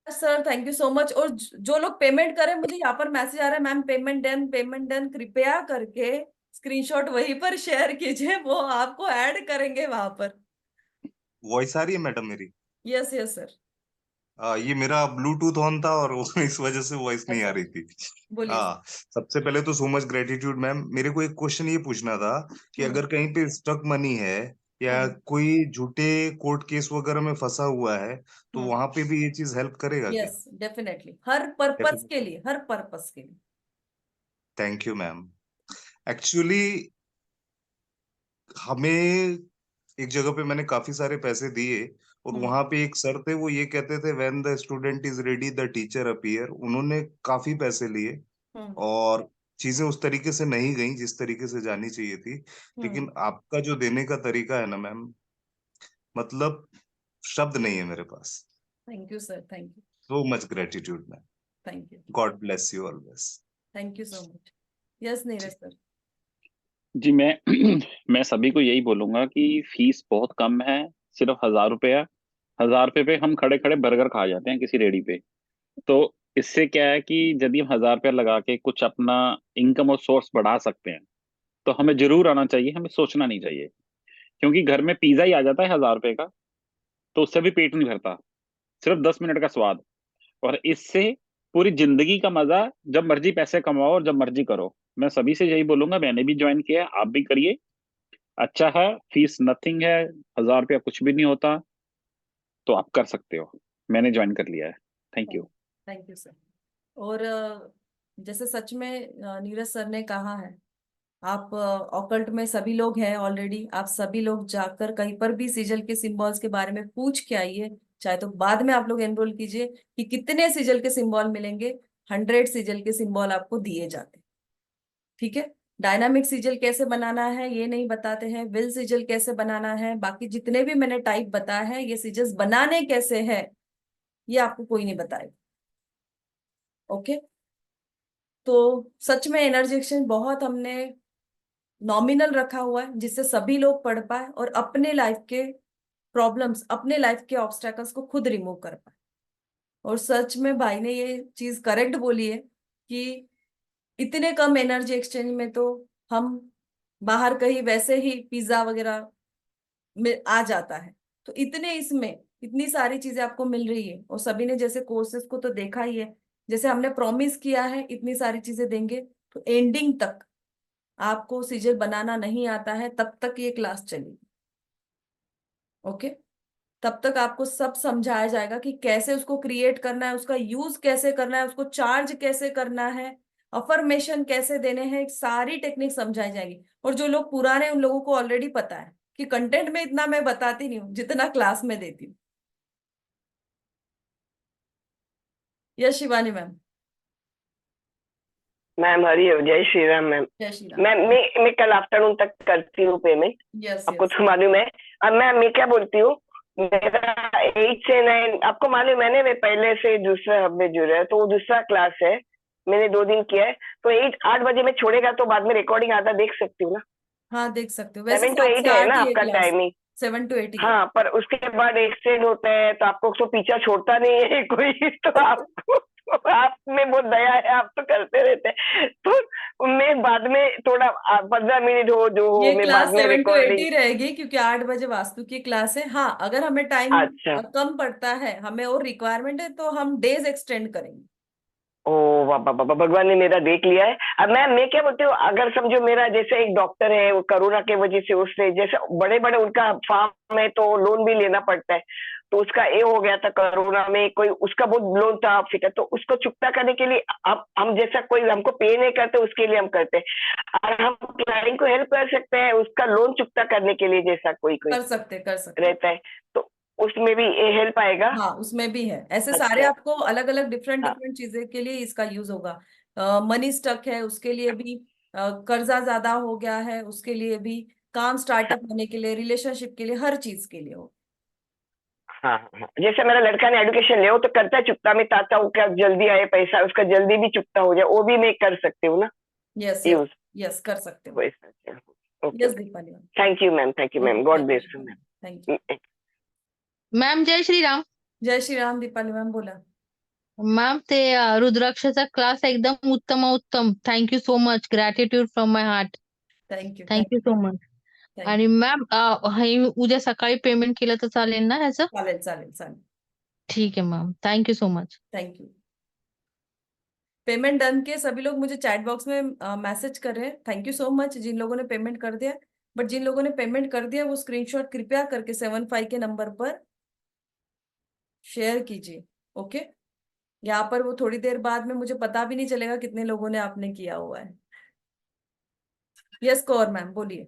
Sir thank you so much. और जो लोग पेमेंट करें, मुझे यहाँ पर मैसेज आ रहा है, मैम पेमेंट डन, कृपया करके स्क्रीनशॉट वहीं पर शेयर कीजिए, वो आपको ऐड करेंगे वहां पर। वॉइस आ रही है मैडम मेरी? Yes yes sir. ये मेरा ब्लूटूथ ऑन था और इस वजह से वॉइस नहीं आ अच्छा रही थी। बोलिए सर। सबसे पहले तो सो मच ग्रेटिट्यूड मैम। मेरे को एक क्वेश्चन ये पूछना था कि हम्म अगर कहीं पे स्टक मनी है या हम्म कोई झूठे कोर्ट केस वगैरह में फंसा हुआ है, तो हम्म वहां पे भी ये चीज हेल्प करेगा क्या? यस डेफिनेटली, हर पर्पस के डेफिनेटली। लिए, हर पर्पस के लिए। Thank you ma'am. एक्चुअली हमें एक जगह पे मैंने काफी सारे पैसे दिए और हम्म वहां पे एक सर थे, वो ये कहते थे when the student is ready the teacher appear. उन्होंने काफी पैसे लिए हम्म और चीजें उस तरीके से नहीं गई जिस तरीके से जानी चाहिए थी। हम्म लेकिन आपका जो देने का तरीका है ना मैम, मतलब शब्द नहीं है मेरे पास। Thank you sir, thank you, so much gratitude ma'am. Thank you, God bless you always. Thank you so much. Yes Neeraj sir. जी मैं मैं सभी को यही बोलूंगा कि फीस बहुत कम है, सिर्फ 1,000 रुपया। 1,000 रुपये पे हम खड़े खड़े बर्गर खा जाते हैं किसी रेडी पे। तो इससे क्या है कि यदि हम 1,000 रुपया लगा के कुछ अपना इनकम और सोर्स बढ़ा सकते हैं तो हमें जरूर आना चाहिए, हमें सोचना नहीं चाहिए। क्योंकि घर में पिज्जा ही आ जाता है 1,000 रुपये का, तो उससे भी पेट नहीं भरता, सिर्फ 10 मिनट का स्वाद। और इससे पूरी जिंदगी का मजा, जब मर्जी पैसे कमाओ और जब मर्जी करो। मैं सभी से यही बोलूंगा, मैंने भी ज्वाइन किया है, आप भी करिए। अच्छा है, फीस नथिंग है, 1,000 रुपया कुछ भी नहीं होता, तो आप कर सकते हो। मैंने ज्वाइन कर लिया है। Thank you. Thank you sir. और जैसे सच में नीरज सर ने कहा है, आप ऑकल्ट में सभी लोग हैं ऑलरेडी, आप सभी लोग जाकर कहीं पर भी सिजल के सिंबल्स के बारे में पूछ के आइए। चाहे तो बाद में आप लोग एनरोल कीजिए कि कितने सिजल के सिंबल मिलेंगे। 100 सिजल के सिंबल आपको दिए जाते हैं, ठीक है। डायनामिक सिजल कैसे बनाना है ये नहीं बताते हैं, विल सिजल कैसे बनाना है, बाकी जितने भी मैंने टाइप बताया है, ये सिजल्स बनाने कैसे हैं ये आपको कोई नहीं बताएगा। ओके। तो सच में एनर्जी एक्सचेंज बहुत हमने नॉमिनल रखा हुआ है, जिससे सभी लोग पढ़ पाए और अपने लाइफ के प्रॉब्लम्स, अपने लाइफ के ऑब्स्टेकल्स को खुद रिमूव कर पाए। और सच में भाई ने ये चीज करेक्ट बोली है कि इतने कम एनर्जी एक्सचेंज में तो हम बाहर कहीं वैसे ही पिज्जा वगैरह में आ जाता है, तो इतने इसमें इतनी सारी चीजें आपको मिल रही है। और सभी ने जैसे कोर्सेज को तो देखा ही है, जैसे हमने प्रॉमिस किया है इतनी सारी चीजें देंगे, तो एंडिंग तक आपको सीजल बनाना नहीं आता है तब तक ये क्लास चलेगी। ओके। तब तक आपको सब समझाया जाएगा कि कैसे उसको क्रिएट करना है, उसका यूज कैसे करना है, उसको चार्ज कैसे करना है, अफर्मेशन कैसे देने हैं, सारी टेक्निक समझाई जाएगी। और जो लोग पुराने उन लोगों को ऑलरेडी पता है कि कंटेंट में इतना मैं बताती नहीं हूँ जितना क्लास में देती हूँ। Yes Shivani ma'am. Ma'am Hariom, जय श्री राम मैम। जय श्री राम। मैम मैं कल आफ्टरनून तक करती हूँ पेमेंट, यस आपको यस। तो मालूम है। अब मैं क्या बोलती हूँ, मेरा 8 से 9 आपको मालूम है ना, मैं पहले से दूसरा हब में जुड़ा है, तो वो दूसरा क्लास है, मैंने 2 दिन किया है। तो 8 बजे में छोड़ेगा तो बाद में रिकॉर्डिंग आधा देख सकती हूँ ना? हाँ देख सकते हो, वैसे 7 to 7 8 से है 8 ना ही है आपका क्लास। टाइमिंग? 7 to 8 ही है। हाँ, पर उसके बाद एक्सटेंड होता है तो आपको उसको पीछा छोड़ता नहीं है कोई, तो आपको आप में बहुत दया है, आप तो करते रहते हैं। तो मैं बाद में थोड़ा 15 मिनट हो जो हो, ये मैं क्लास बाद में 7 to 8 ही रिकॉर्डिंग। रहेगी क्योंकि 8 बजे वास्तु की क्लास है। हाँ अगर हमें टाइम अच्छा। कम पड़ता है, हमें और रिक्वायरमेंट है, तो हम डेज एक्सटेंड करेंगे। ओ वाह वाह वाह, भगवान ने मेरा देख लिया है। अब मैं क्या बोलती हूँ, अगर समझो मेरा जैसे एक डॉक्टर है, वो कोरोना के वजह से उसने जैसे बड़े बड़े उनका फार्म है तो लोन भी लेना पड़ता है, तो उसका ये हो गया था कोरोना में, कोई उसका बहुत लोन था फिर, तो उसको चुकता करने के लिए हम जैसा कोई हमको पे नहीं करते उसके लिए हम करते हैं, और हम क्लाइंट को हेल्प कर सकते हैं उसका लोन चुकता करने के लिए, जैसा कोई कर सकते रहता है, तो उसमें भी ये हेल्प आएगा। हाँ उसमें भी है, ऐसे सारे अच्छा। आपको अलग अलग डिफरेंट हाँ। डिफरेंट चीजें के लिए इसका यूज होगा। मनी स्टक है उसके लिए भी, कर्जा ज्यादा हो गया है उसके लिए भी, काम स्टार्टअप होने के लिए, रिलेशनशिप के लिए, हर चीज के लिए हो। हाँ हाँ हाँ, जैसे मेरा लड़का ने एजुकेशन ले हो तो करता है चुकता, मैं चाहता हूँ क्या जल्दी आए पैसा, उसका जल्दी भी चुकता हो जाए, वो भी मैं कर सकती हूँ ना यस यस यूज? यस कर सकते हो। Okay, yes Deepali ma'am. Thank you ma'am, thank you ma'am, God bless you thank you. Ma'am. Ma'am जय श्री राम। जय श्री राम दीपाली मैम, बोला। मॅम ते रुद्राक्षचा क्लास एकदम उत्तम. Thank you so much. Gratitude from my heart. Thank you thank you so much. आणि थँक्यू. मॅम हे उद्या सकाळी payment केलं तर चालेल ना ह्याचं? चालेल चालेल चालेल. ठीक है ma'am, thank you so much. Thank you. Payment done के सभी लोग मुझे चैट बॉक्स में मैसेज कर रहे हैं. थैंक यू सो मच जिन लोगों ने पेमेंट कर दिया. बट जिन लोगों ने पेमेंट कर दिया वो स्क्रीनशॉट कृपया करके 75 के नंबर पर शेयर कीजिए. ओके. यहाँ पर वो थोड़ी देर बाद में मुझे पता भी नहीं चलेगा कितने लोगों ने आपने किया हुआ है. यस कौर मैम बोलिए.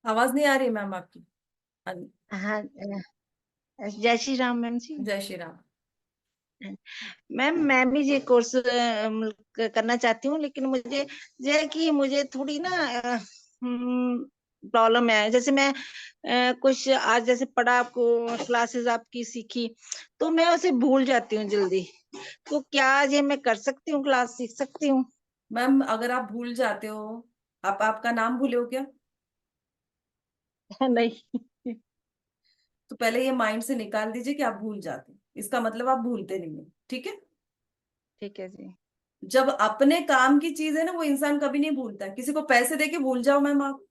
आवाज नहीं आ रही मैम आपकी. हाँ जय श्री राम मैम जी। जय श्री राम. मैम मैं भी ये कोर्स करना चाहती हूँ, लेकिन मुझे ये है कि मुझे थोड़ी ना प्रॉब्लम है। जैसे मैं कुछ आज जैसे पढ़ा, आपको क्लासेस आपकी सीखी, तो मैं उसे भूल जाती हूँ जल्दी। तो क्या ये मैं कर सकती हूँ, क्लास सीख सकती हूँ? मैम अगर आप भूल जाते हो, आपका नाम भूले हो क्या? नहीं। तो पहले ये माइंड से निकाल दीजिए कि आप भूल जाते हैं. इसका मतलब आप भूलते नहीं है. ठीक है. ठीक है जी। जब अपने काम की चीज है ना वो इंसान कभी नहीं भूलता है. किसी को पैसे देके भूल जाओ मैम आप,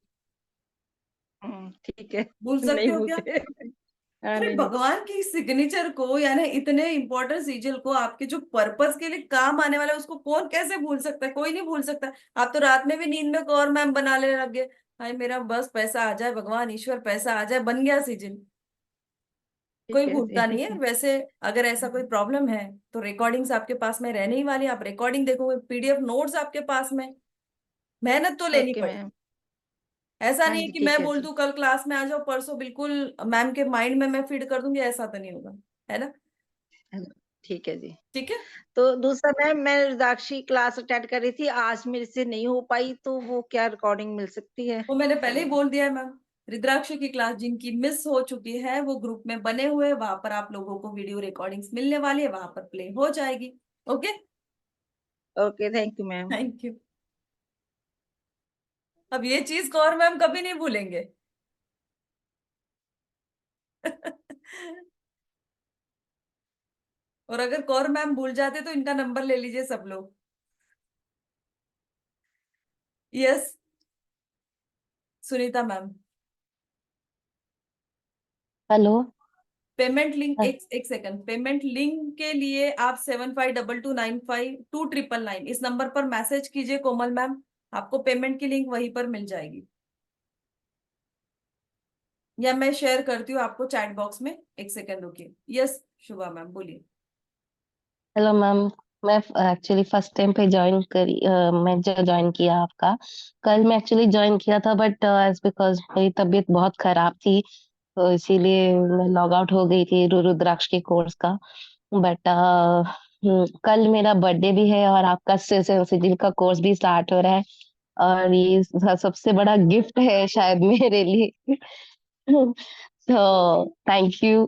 ठीक है। भूल नहीं सकते हो क्या? भूलते। हाँ, अरे नहीं भूलते। भगवान की सिग्नेचर को यानी इतने इंपॉर्टेंट सीजल को आपके जो पर्पस के लिए काम आने वाला है उसको कौन कैसे भूल सकता है? कोई नहीं भूल सकता. आप तो रात में भी नींद में कौर मैम बना लेने लग गए. हाय मेरा बस पैसा आ जाए, भगवान ईश्वर पैसा आ जाए, बन गया सीजल. कोई ठीक है भूलता नहीं है. जी। वैसे अगर ऐसा कोई प्रॉब्लम है तो रिकॉर्डिंग्स आपके पास में रहने ही वाली. आप रिकॉर्डिंग देखोगे, पीडीएफ नोट्स आपके पास में. मेहनत तो लेनी ओके पड़ेगी. मैम। ऐसा हाँ नहीं है जी कि ठीक मैं है बोल जी। दूं कल क्लास में आ जाओ, परसों बिल्कुल मैम के माइंड में मैं फीड कर दूंगी. ऐसा तो नहीं होगा. है ना? ठीक है जी। ठीक है. तो दूसरा मैम, मैं रुद्राक्षी क्लास अटेंड कर रही थी, आज मेरे से नहीं हो पाई, तो वो क्या रिकॉर्डिंग मिल सकती है? वो मैंने पहले ही बोल दिया है मैम. रुद्राक्ष की क्लास जिनकी मिस हो चुकी है वो ग्रुप में बने हुए, वहां पर आप लोगों को वीडियो रिकॉर्डिंग्स मिलने वाली है, वहां पर प्ले हो जाएगी. Okay. Okay thank you ma'am. Thank you. अब ये चीज को और मैम कभी नहीं भूलेंगे. और अगर कौर मैम भूल जाते तो इनका नंबर ले लीजिए सब लोग. Yes Sunita ma'am. Hello. Payment link एक सेकंड. पेमेंट लिंक के लिए आप 7522952999 इस नंबर पर मैसेज कीजिए कोमल मैम. आपको पेमेंट की लिंक वहीं पर मिल जाएगी, या मैं शेयर करती हूँ आपको चैट बॉक्स में. एक सेकंड रुकिए. यस शुभा मैम बोलिए. Hello ma'am. मैं एक्चुअली फर्स्ट टाइम पे मैं जो ज्वाइन किया आपका, कल मैं एक्चुअली ज्वाइन किया था, बट एज बिकॉज मेरी तबीयत बहुत खराब थी तो इसीलिए मैं लॉग आउट हो गई थी रुद्राक्ष के कोर्स का. बट कल मेरा बर्थडे भी है और आपका सिजिल का कोर्स भी स्टार्ट हो रहा है, और ये सबसे बड़ा गिफ्ट है शायद मेरे लिए. तो thank you.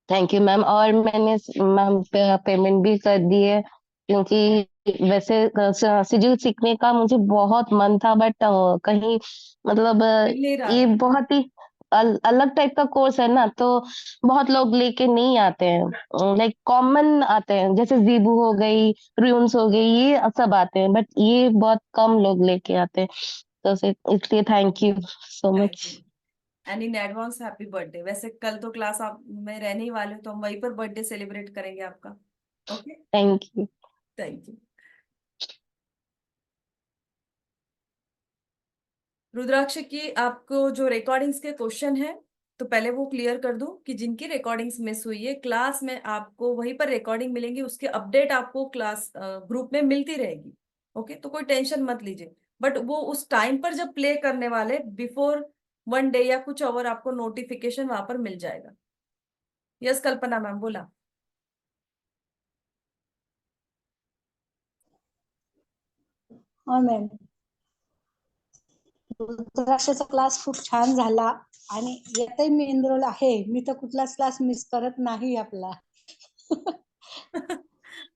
Thank you ma'am. और मैंने मैम पेमेंट भी कर दी है, क्योंकि वैसे सिजिल सीखने का मुझे बहुत मन था, बट कहीं मतलब मिल नहीं रहा ये था. बहुत ही अलग टाइप का कोर्स है ना, तो बहुत लोग लेके नहीं आते हैं. लाइक कॉमन आते हैं, जैसे जीबू हो गई, रून्स हो गई, ये सब आते हैं, बट ये बहुत कम लोग लेके आते हैं. तो इसलिए thank you so thank much. You and in advance happy birthday. वैसे कल तो क्लास आप में रहने ही वाले हो तो हम वहीं पर बर्थडे सेलिब्रेट करेंगे आपका. Okay. Thank you. Thank you. Rudraksha की आपको जो रिकॉर्डिंग्स के क्वेश्चन है तो पहले वो क्लियर कर दूं कि जिनकी रिकॉर्डिंग्स मिस हुई है क्लास में आपको वहीं पर रिकॉर्डिंग मिलेंगी, उसके अपडेट आपको क्लास ग्रुप में मिलती रहेगी. ओके. तो कोई टेंशन मत लीजिए. बट वो उस टाइम पर जब प्ले करने वाले बिफोर 1 डे या कुछ और आपको नोटिफिकेशन वहां पर मिल जाएगा. यस कल्पना मैम बोला. हो मॅम, रुद्राक्षाचा क्लास खूप छान झाला आणि यातही मी एनरोल आहे. मी तर कुठलाच क्लास मिस करत नाही आपला.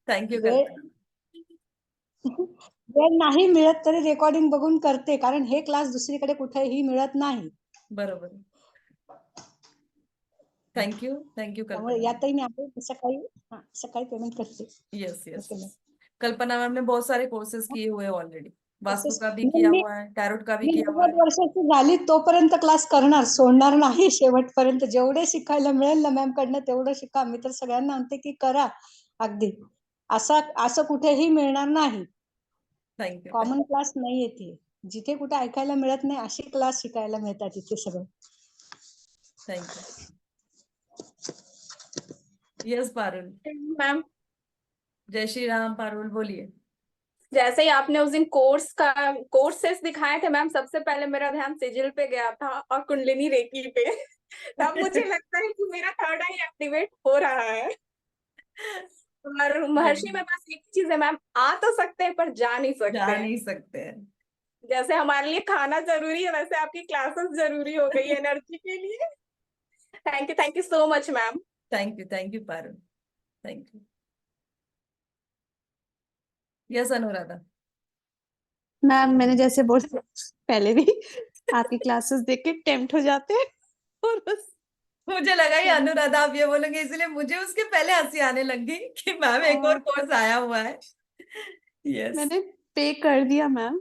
थँक्यू वेळ कल्पना. वेळ नाही मिळत तरी रेकॉर्डिंग बघून करते, कारण हे क्लास दुसरीकडे कुठेही मिळत नाही. बरोबर. थँक्यू त्यामुळे कल्पना यातही मी आहे सकाळी पेमेंट करते. Yes yes okay ma'am. Kalpana ma'am ने बहुत सारे कोर्सेज किए हुए हैं ऑलरेडी वास्तु तसेच का भी मी किया मी हुआ है टैरोट का भी मी किया हुआ 90 है वर्षाची झाली तोपर्यंत क्लास करणार, सोडणार नाही शेवटपर्यंत. जेवढे शिकायला मिळेल ना मॅम कडनं तेवढं शिका. मी तर सगळ्यांना म्हणते की करा अगदी. असं कुठेही मिळणार नाही. थँक्यू कॉमन क्लास नाही येते. जिथे कुठे ऐकायला मिळत नाही असे क्लास शिकायला मिळतात इथे सगळं. थँक्यू यस पारुल मैम जय श्री राम पारुल बोलिए जैसे ही आपने उस दिन कोर्सेस दिखाए थे मैम, सबसे पहले मेरा ध्यान सिजिल पे गया था और कुंडलिनी रेकी पे। तब मुझे लगता है कि मेरा थर्ड आई एक्टिवेट हो रहा है। और महर्षि में बस एक चीज है मैम, आ तो सकते हैं पर जा नहीं सकते जा हैं। नहीं सकते हैं जैसे हमारे लिए खाना जरूरी है वैसे आपकी क्लासेस जरूरी हो गई एनर्जी के लिए। Thank you so much ma'am. Thank you Parul thank you yes Anuradha ma'am मैंने जैसे बोला पहले भी आपकी क्लासेस देख के टेम्प्ट हो जाते हैं और बस मुझे लगा ये अनुराधा आप ये बोलेंगे इसलिए मुझे उसके पहले हंसी आने लग गई कि मैम एक और कोर्स आया हुआ है यस मैंने पे कर दिया मैम।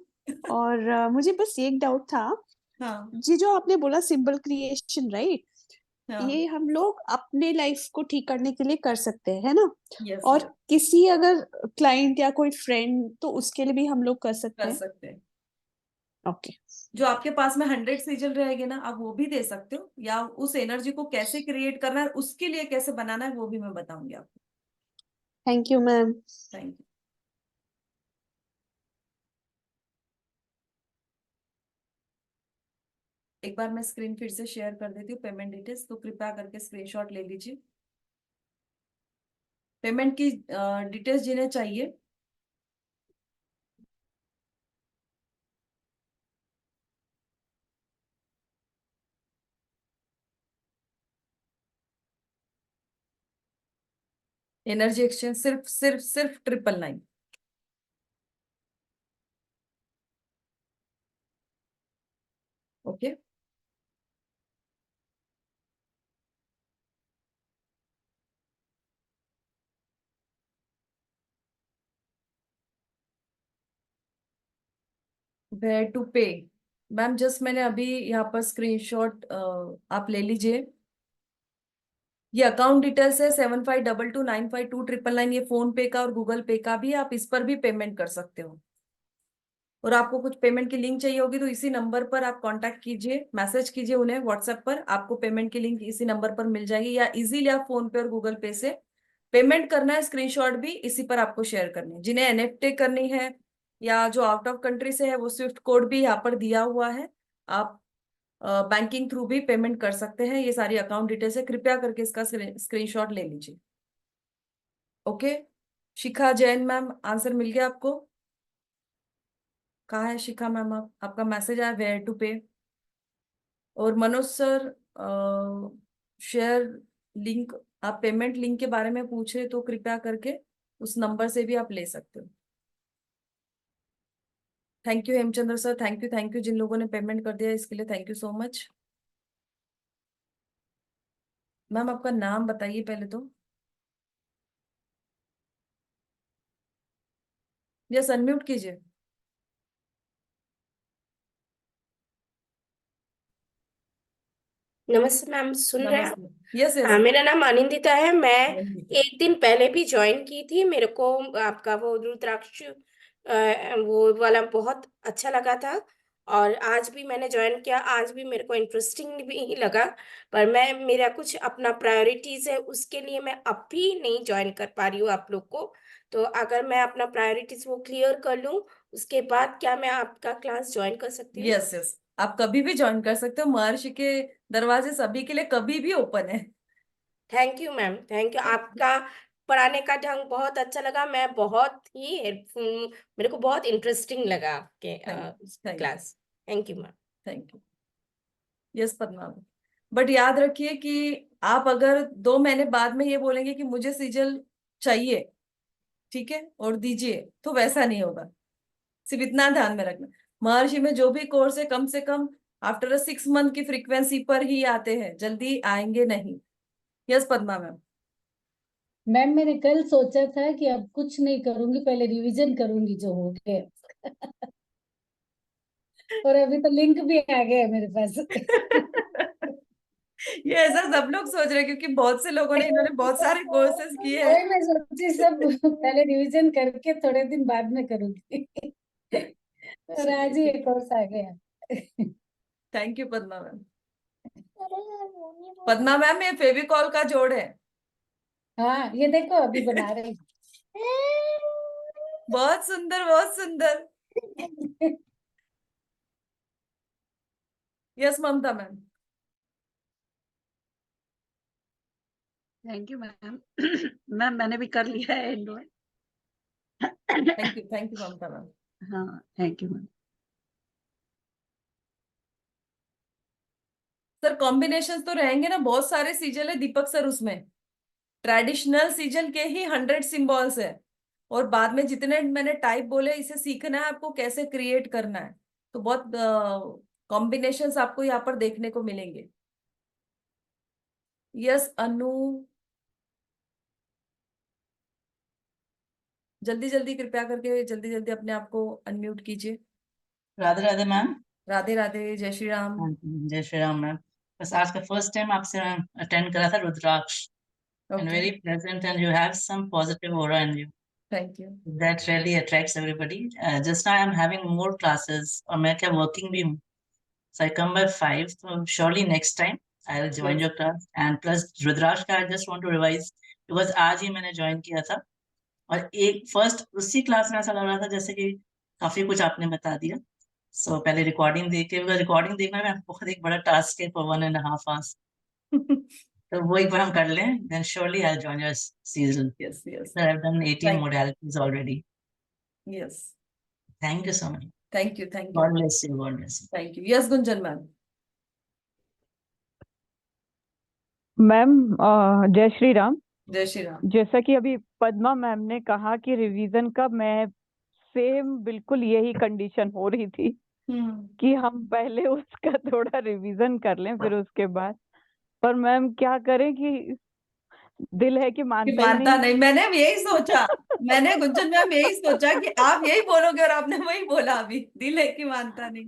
और मुझे बस एक डाउट था। हाँ जी जो आपने बोला सिंबल क्रिएशन राइट, हाँ ये हम लोग अपने लाइफ को ठीक करने के लिए कर सकते हैं है ना? यस और किसी अगर क्लाइंट या कोई फ्रेंड तो उसके लिए भी हम लोग कर सकते कर हैं? सकते हैं ओके जो आपके पास में 100 सिजल रहेंगे ना आप वो भी दे सकते हो या उस एनर्जी को कैसे क्रिएट करना है उसके लिए कैसे बनाना है वो भी मैं बताऊंगी आपको thank you ma'am. Thank you एक बार मैं स्क्रीन फिर से शेयर कर देती हूँ पेमेंट डिटेल्स तो कृपया करके स्क्रीनशॉट ले लीजिए पेमेंट की डिटेल्स जिन्हें चाहिए एनर्जी एक्सचेंज सिर्फ 999 ओके वेयर टू पे मैम जस्ट मैंने अभी यहाँ पर स्क्रीनशॉट आप ले लीजिए ये अकाउंट डिटेल्स है 7522952999 ये फोन पे का और गूगल पे का भी आप इस पर भी पेमेंट कर सकते हो और आपको कुछ पेमेंट की लिंक चाहिए होगी तो इसी नंबर पर आप कांटेक्ट कीजिए मैसेज कीजिए उन्हें व्हाट्सएप पर आपको पेमेंट की लिंक इसी नंबर पर मिल जाएगी या इजीली आप फोन पे और गूगल पे से पेमेंट करना है स्क्रीनशॉट भी इसी पर आपको शेयर करनी है जिन्हें एनएफटी करनी है या जो आउट ऑफ कंट्री से है वो स्विफ्ट कोड भी यहाँ पर दिया हुआ है आप बैंकिंग थ्रू भी पेमेंट कर सकते हैं ये सारी अकाउंट डिटेल्स है कृपया करके इसका स्क्रीनशॉट ले लीजिए ओके शिखा जैन मैम आंसर मिल गया आपको कहाँ है शिखा मैम आपका मैसेज आया वेयर टू पे और मनोज सर शेयर लिंक आप पेमेंट लिंक के बारे में पूछे तो कृपया करके उस नंबर से भी आप ले सकते हो thank you Hemchandra sir thank you जिन लोगों ने पेमेंट कर दिया इसके लिए thank you so much ma'am आपका नाम बताइए पहले तो यस अनम्यूट कीजिए नमस्ते मैम सुन रहे हैं आप? यस यस मेरा नाम अनिंदिता है। मैं एक दिन पहले भी ज्वाइन की थी। मेरे को आपका वो रुद्राक्ष वो वाला बहुत अच्छा लगा था और आज भी मैंने ज्वाइन किया। आज भी मेरे को इंटरेस्टिंग भी लगा पर मैं मेरा कुछ अपना प्रायोरिटीज है उसके लिए मैं अब भी नहीं ज्वाइन कर पा रही हूँ आप लोग को। तो अगर मैं अपना प्रायोरिटीज वो क्लियर कर लूँ उसके बाद क्या मैं आपका क्लास ज्वाइन कर सकती हूँ? यस यस आप कभी भी ज्वाइन कर सकते हो महर्षि के दरवाजे सभी के लिए कभी भी ओपन है thank you ma'am thank you. आपका पढ़ाने का ढंग बहुत अच्छा लगा। मैं बहुत ही मेरे को बहुत इंटरेस्टिंग लगा आपके class. Thank you ma'am thank you yes Padma but याद रखिए कि आप अगर 2 महीने बाद में ये बोलेंगे कि मुझे सीजल चाहिए ठीक है और दीजिए तो वैसा नहीं होगा सिर्फ इतना ध्यान में रखना महर्षि में जो भी कोर्स है कम से कम आफ्टर 6 मंथ की फ्रीक्वेंसी पर ही आते हैं जल्दी आएंगे नहीं यस पद्मा मैम। मैम मैंने कल सोचा था कि अब कुछ नहीं करूंगी, पहले रिवीजन करूंगी जो हो गया। और अभी तो लिंक भी आ गया है मेरे पास। ये ऐसा सब लोग सोच रहे हैं क्योंकि बहुत से लोगों ने, इन्होंने बहुत सारे कोर्सेज किए हैं। वही मैं सोची सब पहले रिवीजन करके थोड़े दिन बाद में करूंगी। और आज ही एक कोर्स आ गया। Thank you Padma ma'am. Padma ma'am ये फेविकॉल का जोड़ है। हाँ ये देखो अभी बना रहे हैं। बहुत सुंदर, बहुत सुंदर। Yes Mamta ma'am. Thank you ma'am. Ma'am मैंने भी कर लिया है Android. Thank you Mamta ma'am. हाँ thank you ma'am. Sir combination तो रहेंगे ना, बहुत सारे सीजल है दीपक सर उसमें। ट्रेडिशनल सीजल के ही 100 सिंबल्स है, और बाद में जितने मैंने टाइप बोले इसे सीखना है आपको कैसे क्रिएट करना है। तो बहुत कॉम्बिनेशंस आपको यहाँ पर देखने को मिलेंगे। यस अनु, जल्दी जल्दी कृपया करके जल्दी जल्दी अपने आप को अनम्यूट कीजिए। राधे राधे मैम। राधे राधे, जय श्री राम। हाँ जी, जय श्री राम मैम। बस आज का फर्स्ट टाइम आपसे अटेंड करा था रुद्राक्ष, and Okay. very pleasant, and you have some positive aura in you. Thank you. That really attracts everybody. Just now I'm having more classes, और मैं क्या working भी हूँ, so I come by 5. So surely next time I'll join Yes. your class. And plus रुद्राक्ष का I just want to revise because आज ही मैंने join किया था, और एक फर्स्ट उसी क्लास में ऐसा लग रहा था जैसे कि काफी कुछ आपने बता दिया। सो पहले रिकॉर्डिंग देख के, रिकॉर्डिंग देखना में बहुत एक बड़ा टास्क है for 1.5 hours. तो वो एक बार हम कर लें, then surely I'll join your season. Yes, yes. Sir, I've done 18 Thank you. modalities already. Yes. Thank you so much. Thank you. Thank you. God bless you. God bless you. Thank you. Yes, Gunjan ma'am. Ma'am जय श्री राम। जय श्री राम। जैसा कि अभी Padma ma'am ने कहा कि revision का, मैं सेम बिल्कुल यही कंडीशन हो रही थी कि हम पहले उसका थोड़ा रिवीजन कर लें फिर उसके बाद, पर मैम क्या करें कि दिल है कि मानता ही मानता नहीं। नहीं, मैंने भी यही सोचा। मैंने गुंजन मैम यही सोचा कि आप यही बोलोगे, और आपने वही बोला अभी, दिल है कि मानता नहीं।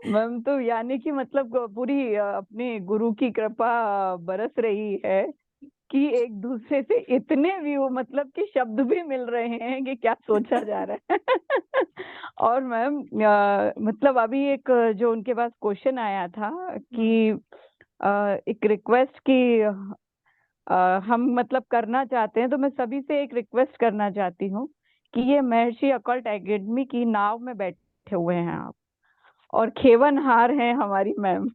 मैम तो यानी कि मतलब पूरी अपने गुरु की कृपा बरस रही है कि एक दूसरे से इतने व्यू, मतलब कि शब्द भी मिल रहे हैं कि क्या सोचा जा रहा है। और मैम मतलब अभी एक जो उनके पास क्वेश्चन आया था कि एक रिक्वेस्ट की हम मतलब करना चाहते हैं, तो मैं सभी से एक रिक्वेस्ट करना चाहती हूँ कि ये महर्षि अकल्ट एकेडमी की नाव में बैठे हुए हैं आप, और खेवनहार हैं हमारी मैम।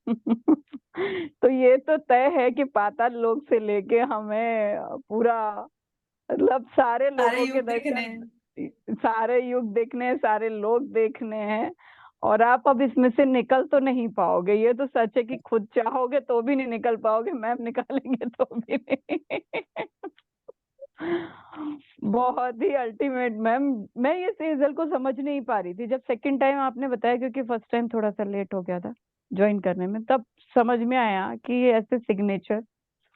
तो ये तो तय है कि पाताल लोक से लेके हमें पूरा मतलब सारे लोगों के दर्शन, सारे युग देखने हैं, सारे लोग देखने हैं, और आप अब इसमें से निकल तो नहीं पाओगे। ये तो सच है कि खुद चाहोगे तो भी नहीं निकल पाओगे, मैम निकालेंगे तो भी नहीं। बहुत ही अल्टीमेट मैम। मैं ये सेजल को समझ नहीं पा रही थी, जब सेकंड टाइम आपने बताया, क्योंकि फर्स्ट टाइम थोड़ा सा लेट हो गया था ज्वाइन करने में, तब समझ में आया कि ये ऐसे सिग्नेचर।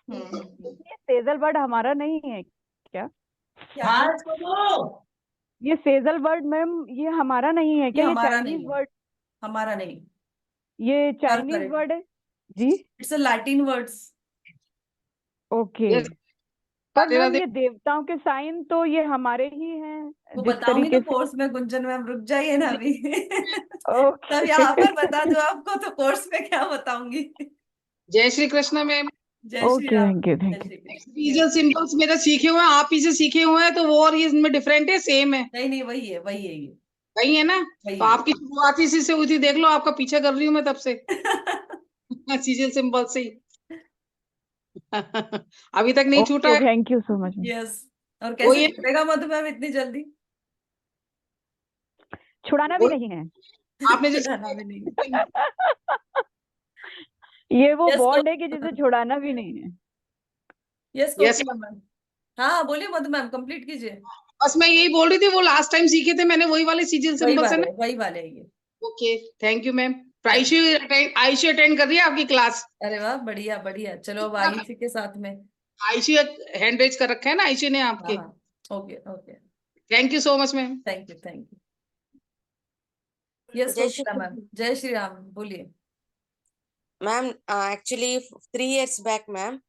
ये सेजल वर्ड हमारा नहीं है क्या? ये सेजल वर्ड मैम ये हमारा नहीं है क्या? ये चाइनीज वर्ड हमारा नहीं, ये चाइनीज वर्ड है जी। It's a Latin words. Okay, पर मैम ये देवताओं के साइन तो ये हमारे ही हैं। वो जिस बताऊंगी तरीके तो कोर्स में गुंजन मैम, रुक जाइए ना अभी। ओके। तब यहाँ पर बता दो आपको, तो कोर्स में क्या बताऊंगी। जय श्री कृष्ण मैम। जय Shri Ram. Thank you. Regional symbols मेरा सीखे हुए हैं, आप ही से सीखे हुए हैं, तो वो और ये इसमें डिफरेंट है, सेम है? नहीं वही है, वही है, ये वही है ना? तो आपकी शुरुआत इसी से हुई थी, देख लो आपका पीछा कर रही हूँ मैं तब से। सीजल सिंबल से ही। अभी तक नहीं छूटा है। Thank you so much. Yes, और कैसे छूटेगा मधु मैम इतनी जल्दी? छुड़ाना भी नहीं है आपने जो छुड़ाना भी नहीं। ये वो बॉन्ड है कि जिसे छुड़ाना भी नहीं है। Yes ma'am. हाँ बोलिए मधु मैम, कंप्लीट कीजिए। बस मैं यही बोल रही थी, वो लास्ट टाइम सीखे थे मैंने, वही वाले सीजल सिंबल्स है ना? वही वाले ये। Okay, thank you ma'am. तो आयुषी अटेंड कर रही है आपकी क्लास। अरे वाह, बढ़िया बढ़िया। चलो अब आयुषी के साथ में। आयुषी हैंड रेज कर रखा है ना आयुषी ने हाँ आपके। हाँ, okay okay, thank you so much ma'am. Thank you. Yes जय कोकिला श्री मैम, जय श्री राम, बोलिए। Ma'am, actually 3 years back ma'am,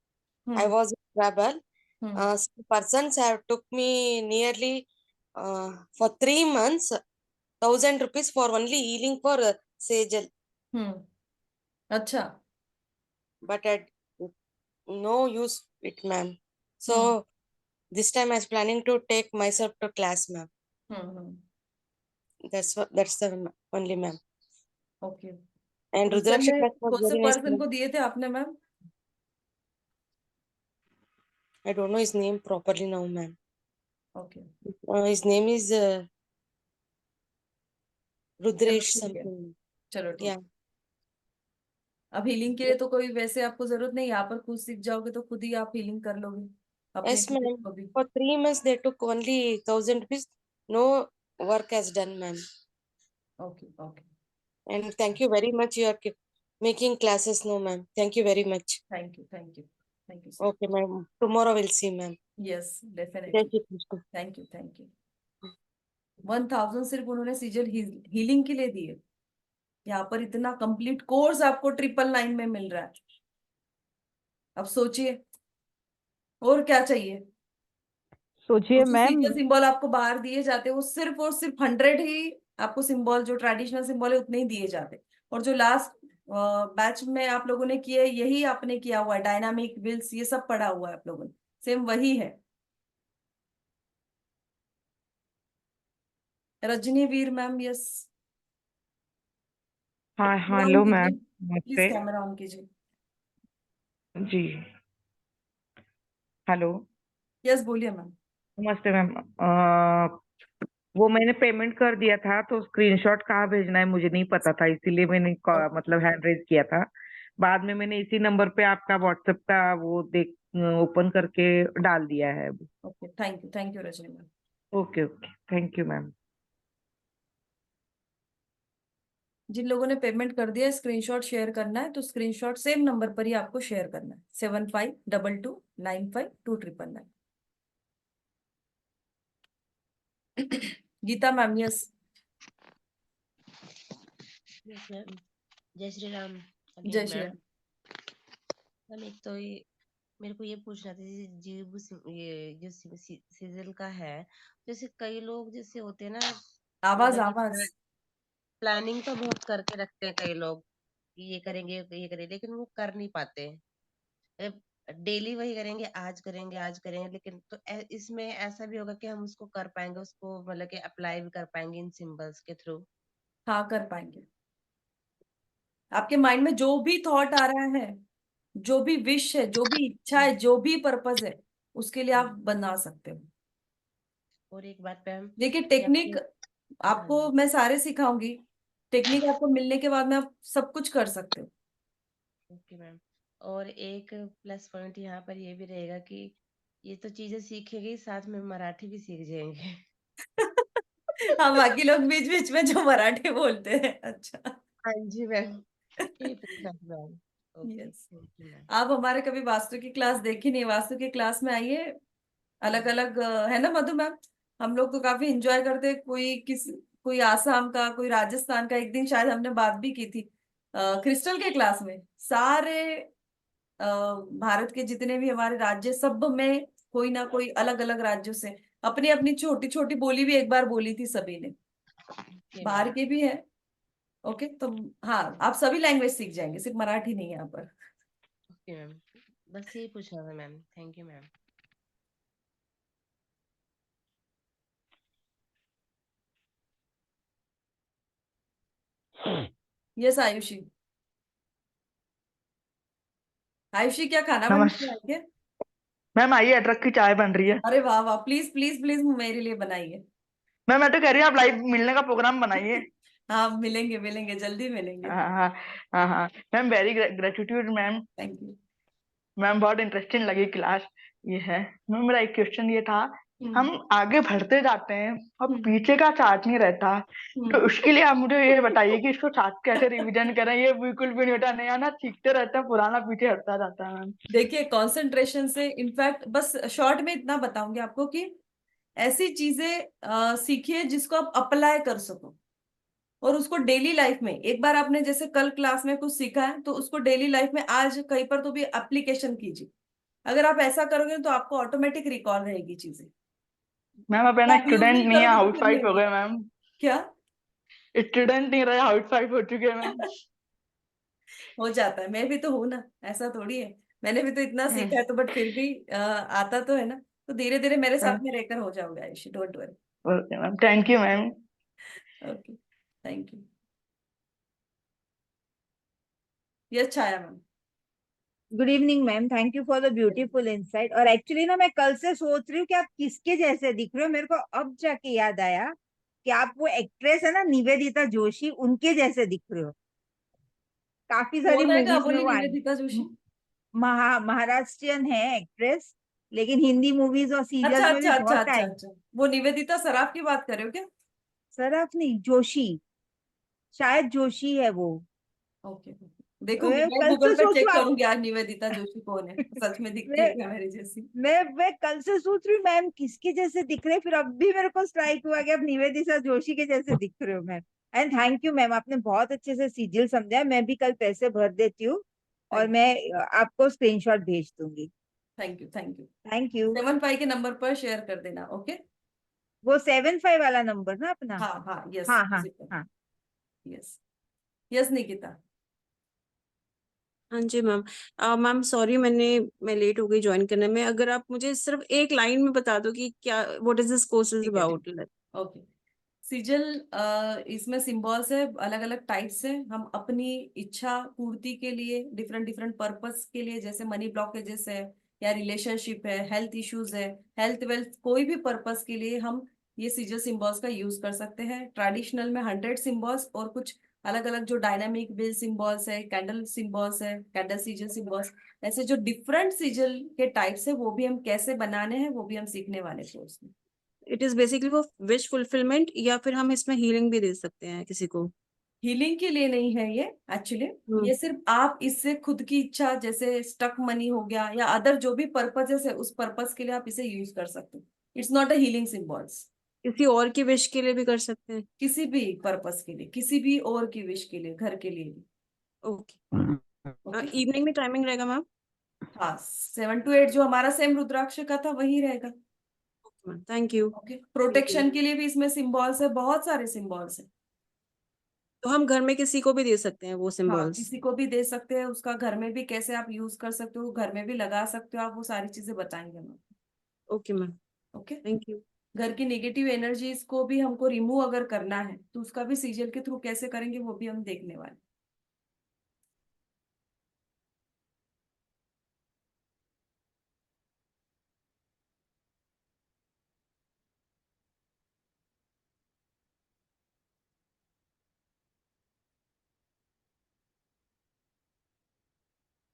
I was in trouble. Some persons have took me nearly for 3 months 1,000 rupees for only healing for sejal, अच्छा। but I no use it ma'am. So this time I was planning to take myself to class ma'am. That's the only ma'am. Okay. And Rudraksha class was कौन से very nice person ma'am. को दिए थे आपने ma'am? I don't know his name properly now ma'am. Okay, His name is चलो Rudresh ठीक है, something. चलो ठीक। Yeah. अब हीलिंग के लिए तो कोई वैसे आपको जरूरत नहीं, यहाँ पर खुद सीख जाओगे तो खुद ही आप हीलिंग कर लोगे अपने Yes, किसी ma'am. को भी। For 3 months, they took only 1,000 rupees. No work has done, ma'am. Okay okay, And thank you very much. You are making classes, no, ma'am. Thank you very much. Thank you so Okay, ma'am. Tomorrow we'll see, ma'am. Yes Jai definitely. Shri Krishna. Thank you. 1,000 सिर्फ उन्होंने सीजल healing के लिए दिए। यहाँ पर इतना complete course आपको 999 में मिल रहा है। अब सोचिए और क्या चाहिए। सोचिए मैम, सीजल सिंबल आपको बाहर दिए जाते, वो सिर्फ और सिर्फ 100 ही आपको सिंबल, जो ट्रेडिशनल सिंबल है उतने ही दिए जाते। और जो लास्ट बैच में आप लोगों ने किए, यही आपने किया हुआ है। डायनामिक विल्स ये सब पढ़ा हुआ है आप लोगों ने, सेम वही है। रजनी वीर मैम, यस। हाँ कैमरा हेलो ऑन कीजिए मैम, प्लीज, नमस्ते कैमरा ऑन कीजिए। जी। हेलो, यस बोलिए मैम। नमस्ते मैम। वो मैंने पेमेंट कर दिया था तो स्क्रीनशॉट कहाँ भेजना है मुझे नहीं पता था, इसीलिए मैंने मतलब हैंड रेज किया था। बाद में मैंने इसी नंबर पे आपका व्हाट्सएप का वो देख ओपन करके डाल दिया है। Okay, thank you Rajni ma'am. Okay okay, thank you ma'am. जिन लोगों ने पेमेंट कर दिया, स्क्रीनशॉट शेयर करना है तो स्क्रीनशॉट सेम नंबर पर ही आपको शेयर करना है, 7522952999। Geeta ma'am, yes. Yes ma'am, जय श्री राम। जय श्री राम। मैम एक तो ये मेरे को ये पूछना था, ये जो सीजल का है, जैसे कई लोग जैसे होते हैं ना, आवाज मतलब कि आवाज प्लानिंग तो बहुत करके रखते हैं कई लोग कि ये करेंगे, लेकिन वो कर नहीं पाते। डेली वही करेंगे, आज करेंगे, लेकिन तो इसमें ऐसा भी होगा कि हम उसको कर पाएंगे, उसको मतलब कि अप्लाई भी कर पाएंगे इन सिंबल्स के थ्रू? हाँ, कर पाएंगे। आपके माइंड में जो भी थॉट आ रहा है, जो भी विश है, जो भी इच्छा है, जो भी पर्पस है, उसके लिए आप बना सकते हो। और एक बात मैम, देखिए कि टेक्निक हाँ आपको जी, मैं सारे सिखाऊंगी। टेक्निक आपको मिलने के बाद में आप सब कुछ कर सकते हो। Okay ma'am. और एक प्लस पॉइंट यहाँ पर ये भी रहेगा कि ये तो चीजें सीखेंगे, साथ में मराठी भी सीख जाएंगे। हाँ, बाकी लोग बीच बीच में जो मराठी बोलते हैं। अच्छा, हाँ जी मैम, ये पूछना था ma'am. Okay, yes. Thank you ma'am. आप हमारे कभी वास्तु की क्लास देखी नहीं, वास्तु की क्लास में आइए। अलग अलग है ना मधु मैम, हम लोग तो काफी एंजॉय करते हैं। कोई आसाम का, कोई राजस्थान का। एक दिन शायद हमने बात भी की थी क्रिस्टल के क्लास में। सारे भारत के जितने भी हमारे राज्य, सब में कोई ना कोई अलग अलग राज्यों से अपनी अपनी छोटी छोटी बोली भी एक बार बोली थी सभी ने। ओके बाहर मैम। के भी है। ओके, तो हाँ, आप सभी लैंग्वेज सीख जाएंगे, सिर्फ मराठी नहीं है यहाँ पर। ओके मैम, बस यही पूछना था ma'am. Thank you ma'am. Yes Ayushi. Ayushi, क्या खाना बन नमस्ते रहा है क्या? मैम, आइए अदरक की चाय बन रही है। अरे वाह वाह, प्लीज प्लीज प्लीज मेरे लिए बनाइए। मैम मैं तो कह रही हूँ आप लाइव मिलने का प्रोग्राम बनाइए। हाँ, मिलेंगे मिलेंगे, जल्दी मिलेंगे। हाँ हाँ हाँ हाँ ma'am, very gratitude ma'am. Thank you. Ma'am बहुत इंटरेस्टिंग लगी क्लास ये है। मैम मेरा एक क्वेश्चन ये था हम आगे बढ़ते जाते हैं और पीछे का चार्ट नहीं रहता, तो हम्म। उसके लिए आप मुझे ये बताइए कि इसको चार्ट कैसे रिवीजन करें। ये बिल्कुल भी नहीं होता, नया ना सीखते रहता है, पुराना पीछे हटता जाता है मैम। देखिए कंसंट्रेशन से, इनफैक्ट बस शॉर्ट में इतना बताऊंगी आपको कि ऐसी चीजें सीखिए जिसको आप अप्लाई कर सको, और उसको डेली लाइफ में, एक बार आपने जैसे कल क्लास में कुछ सीखा है तो उसको डेली लाइफ में आज कहीं पर तो भी एप्लीकेशन कीजिए। अगर आप ऐसा करोगे तो आपको ऑटोमेटिक रिकॉल रहेगी चीजें, मैम अब है ना, आप यूज स्टूडेंट नहीं नहीं है, करोगे तो हाउस फिर वाइफ नहीं हो होगा। गए मैम। क्या स्टूडेंट नहीं रहे, हाउस वाइफ हो चुके हैं मैम। हो जाता है, मैं भी तो हूं ना, ऐसा थोड़ी है। मैंने भी तो इतना सीखा है तो, बट फिर भी आता तो है ना। तो धीरे धीरे मेरे साथ में रहकर हो जाओगे Ayushi, don't worry. Okay ma'am, thank you ma'am. Okay, thank you. Yes Chhaya ma'am. Good evening ma'am, thank you for the beautiful insight. और एक्चुअली ना मैं कल से सोच रही हूँ कि आप किसके जैसे दिख रहे हो। मेरे को अब जाके याद आया कि आप वो एक्ट्रेस है ना निवेदिता जोशी, उनके जैसे दिख रहे हो। काफी सारी कौन है, क्या मूवीज में बोली वो निवेदिता जोशी? महाराष्ट्रियन है एक्ट्रेस, लेकिन हिंदी मूवीज और अच्छा सीरियल्स में भी अच्छा अच्छा बहुत अच्छा टाइम। अच्छा, वो निवेदिता सराफ की बात कर रहे हो क्या? सराफ नहीं, जोशी, शायद जोशी है वो। ओके, देखूंगी मैं, कल गूगल से पे सोच चेक रही हूँ करूंगी आज निवेदिता जोशी कौन है, सच में दिखती है मैं क्या मेरे जैसी? मैं कल से सोच रही हूँ मैम किसके जैसे दिख रहे हैं, फिर अब भी मेरे को स्ट्राइक हुआ कि अब निवेदिता जोशी के जैसे दिख रहे हो ma'am. And thank you ma'am, आपने बहुत अच्छे से सीरियल समझा है। मैं भी कल पैसे भर देती हूँ और मैं आपको स्क्रीनशॉट भेज दूंगी। Thank you thank you. Thank you. 75 के नंबर पर शेयर कर देना। ओके, वो 75 वाला नंबर ना अपना? हाँ हाँ, यस हाँ हाँ हाँ। Yes yes Nikita. हाँ जी मैम। मैम सॉरी, मैं लेट हो गई ज्वाइन करने में। अगर आप मुझे सिर्फ एक लाइन में बता दो कि क्या, what is this course is ठीक है अबाउट। ओके। सिजल, इसमें सिंबल्स है, अलग अलग टाइप्स है। हम अपनी इच्छा पूर्ति के लिए, डिफरेंट डिफरेंट पर्पस के लिए, जैसे मनी ब्लॉकेजेस है या रिलेशनशिप है, हेल्थ इश्यूज है, हेल्थ वेल्थ, कोई भी पर्पस के लिए हम ये सिजल सिंबल्स का यूज कर सकते हैं। ट्रेडिशनल में 100 सिंबल्स और कुछ अलग अलग जो डायनामिक बिल सिंबल्स है, कैंडल सिंबल्स है, कैंडल सिजल सिंबल्स, ऐसे जो डिफरेंट सिजल के टाइप्स है वो भी हम कैसे बनाने हैं वो भी हम सीखने वाले कोर्स में। It is basically for wish fulfilment, या फिर हम इसमें हीलिंग भी दे सकते हैं किसी को? हीलिंग के लिए नहीं है ये एक्चुअली। ये सिर्फ आप इससे खुद की इच्छा, जैसे स्टक मनी हो गया या अदर जो भी पर्पजेस है, उस पर्पस के लिए आप इसे यूज कर सकते हो। It's not a healing symbols. किसी और की विश के लिए भी कर सकते हैं? किसी भी पर्पस के लिए, किसी भी और की विश के लिए, घर के लिए भी। ओके। इवनिंग में टाइमिंग रहेगा मैम? हाँ, 7 to 8 जो हमारा सेम रुद्राक्ष का था वही रहेगा। Thank you. ओके, प्रोटेक्शन के लिए भी इसमें सिंबल्स है, बहुत सारे सिंबल्स है। तो हम घर में किसी को भी दे सकते हैं वो हाँ, सिंबल्स? किसी को भी दे सकते हैं। उसका घर में भी कैसे आप यूज कर सकते हो, घर में भी लगा सकते हो आप, वो सारी चीजें बताएंगे हम। Okay ma'am, okay, thank you. घर की नेगेटिव एनर्जीज को भी हमको रिमूव अगर करना है तो उसका भी सीजल के थ्रू कैसे करेंगे वो भी हम देखने वाले।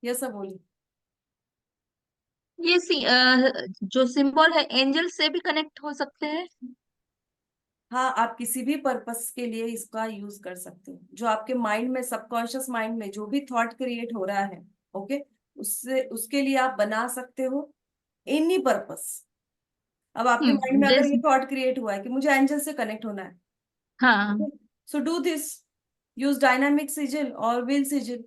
ये सब बोली। ये जो सिंबल है एंजल से भी कनेक्ट हो सकते हैं? हाँ, आप किसी भी पर्पस के लिए इसका यूज कर सकते हो। जो आपके माइंड में, सबकॉन्शियस माइंड में जो भी थॉट क्रिएट हो रहा है, ओके, उससे उसके लिए आप बना सकते हो एनी पर्पस। अब आपके माइंड में अगर ये जैसे थॉट क्रिएट हुआ है कि मुझे एंजल से कनेक्ट होना है, हाँ। So do this, use dynamic sigil or will sigil.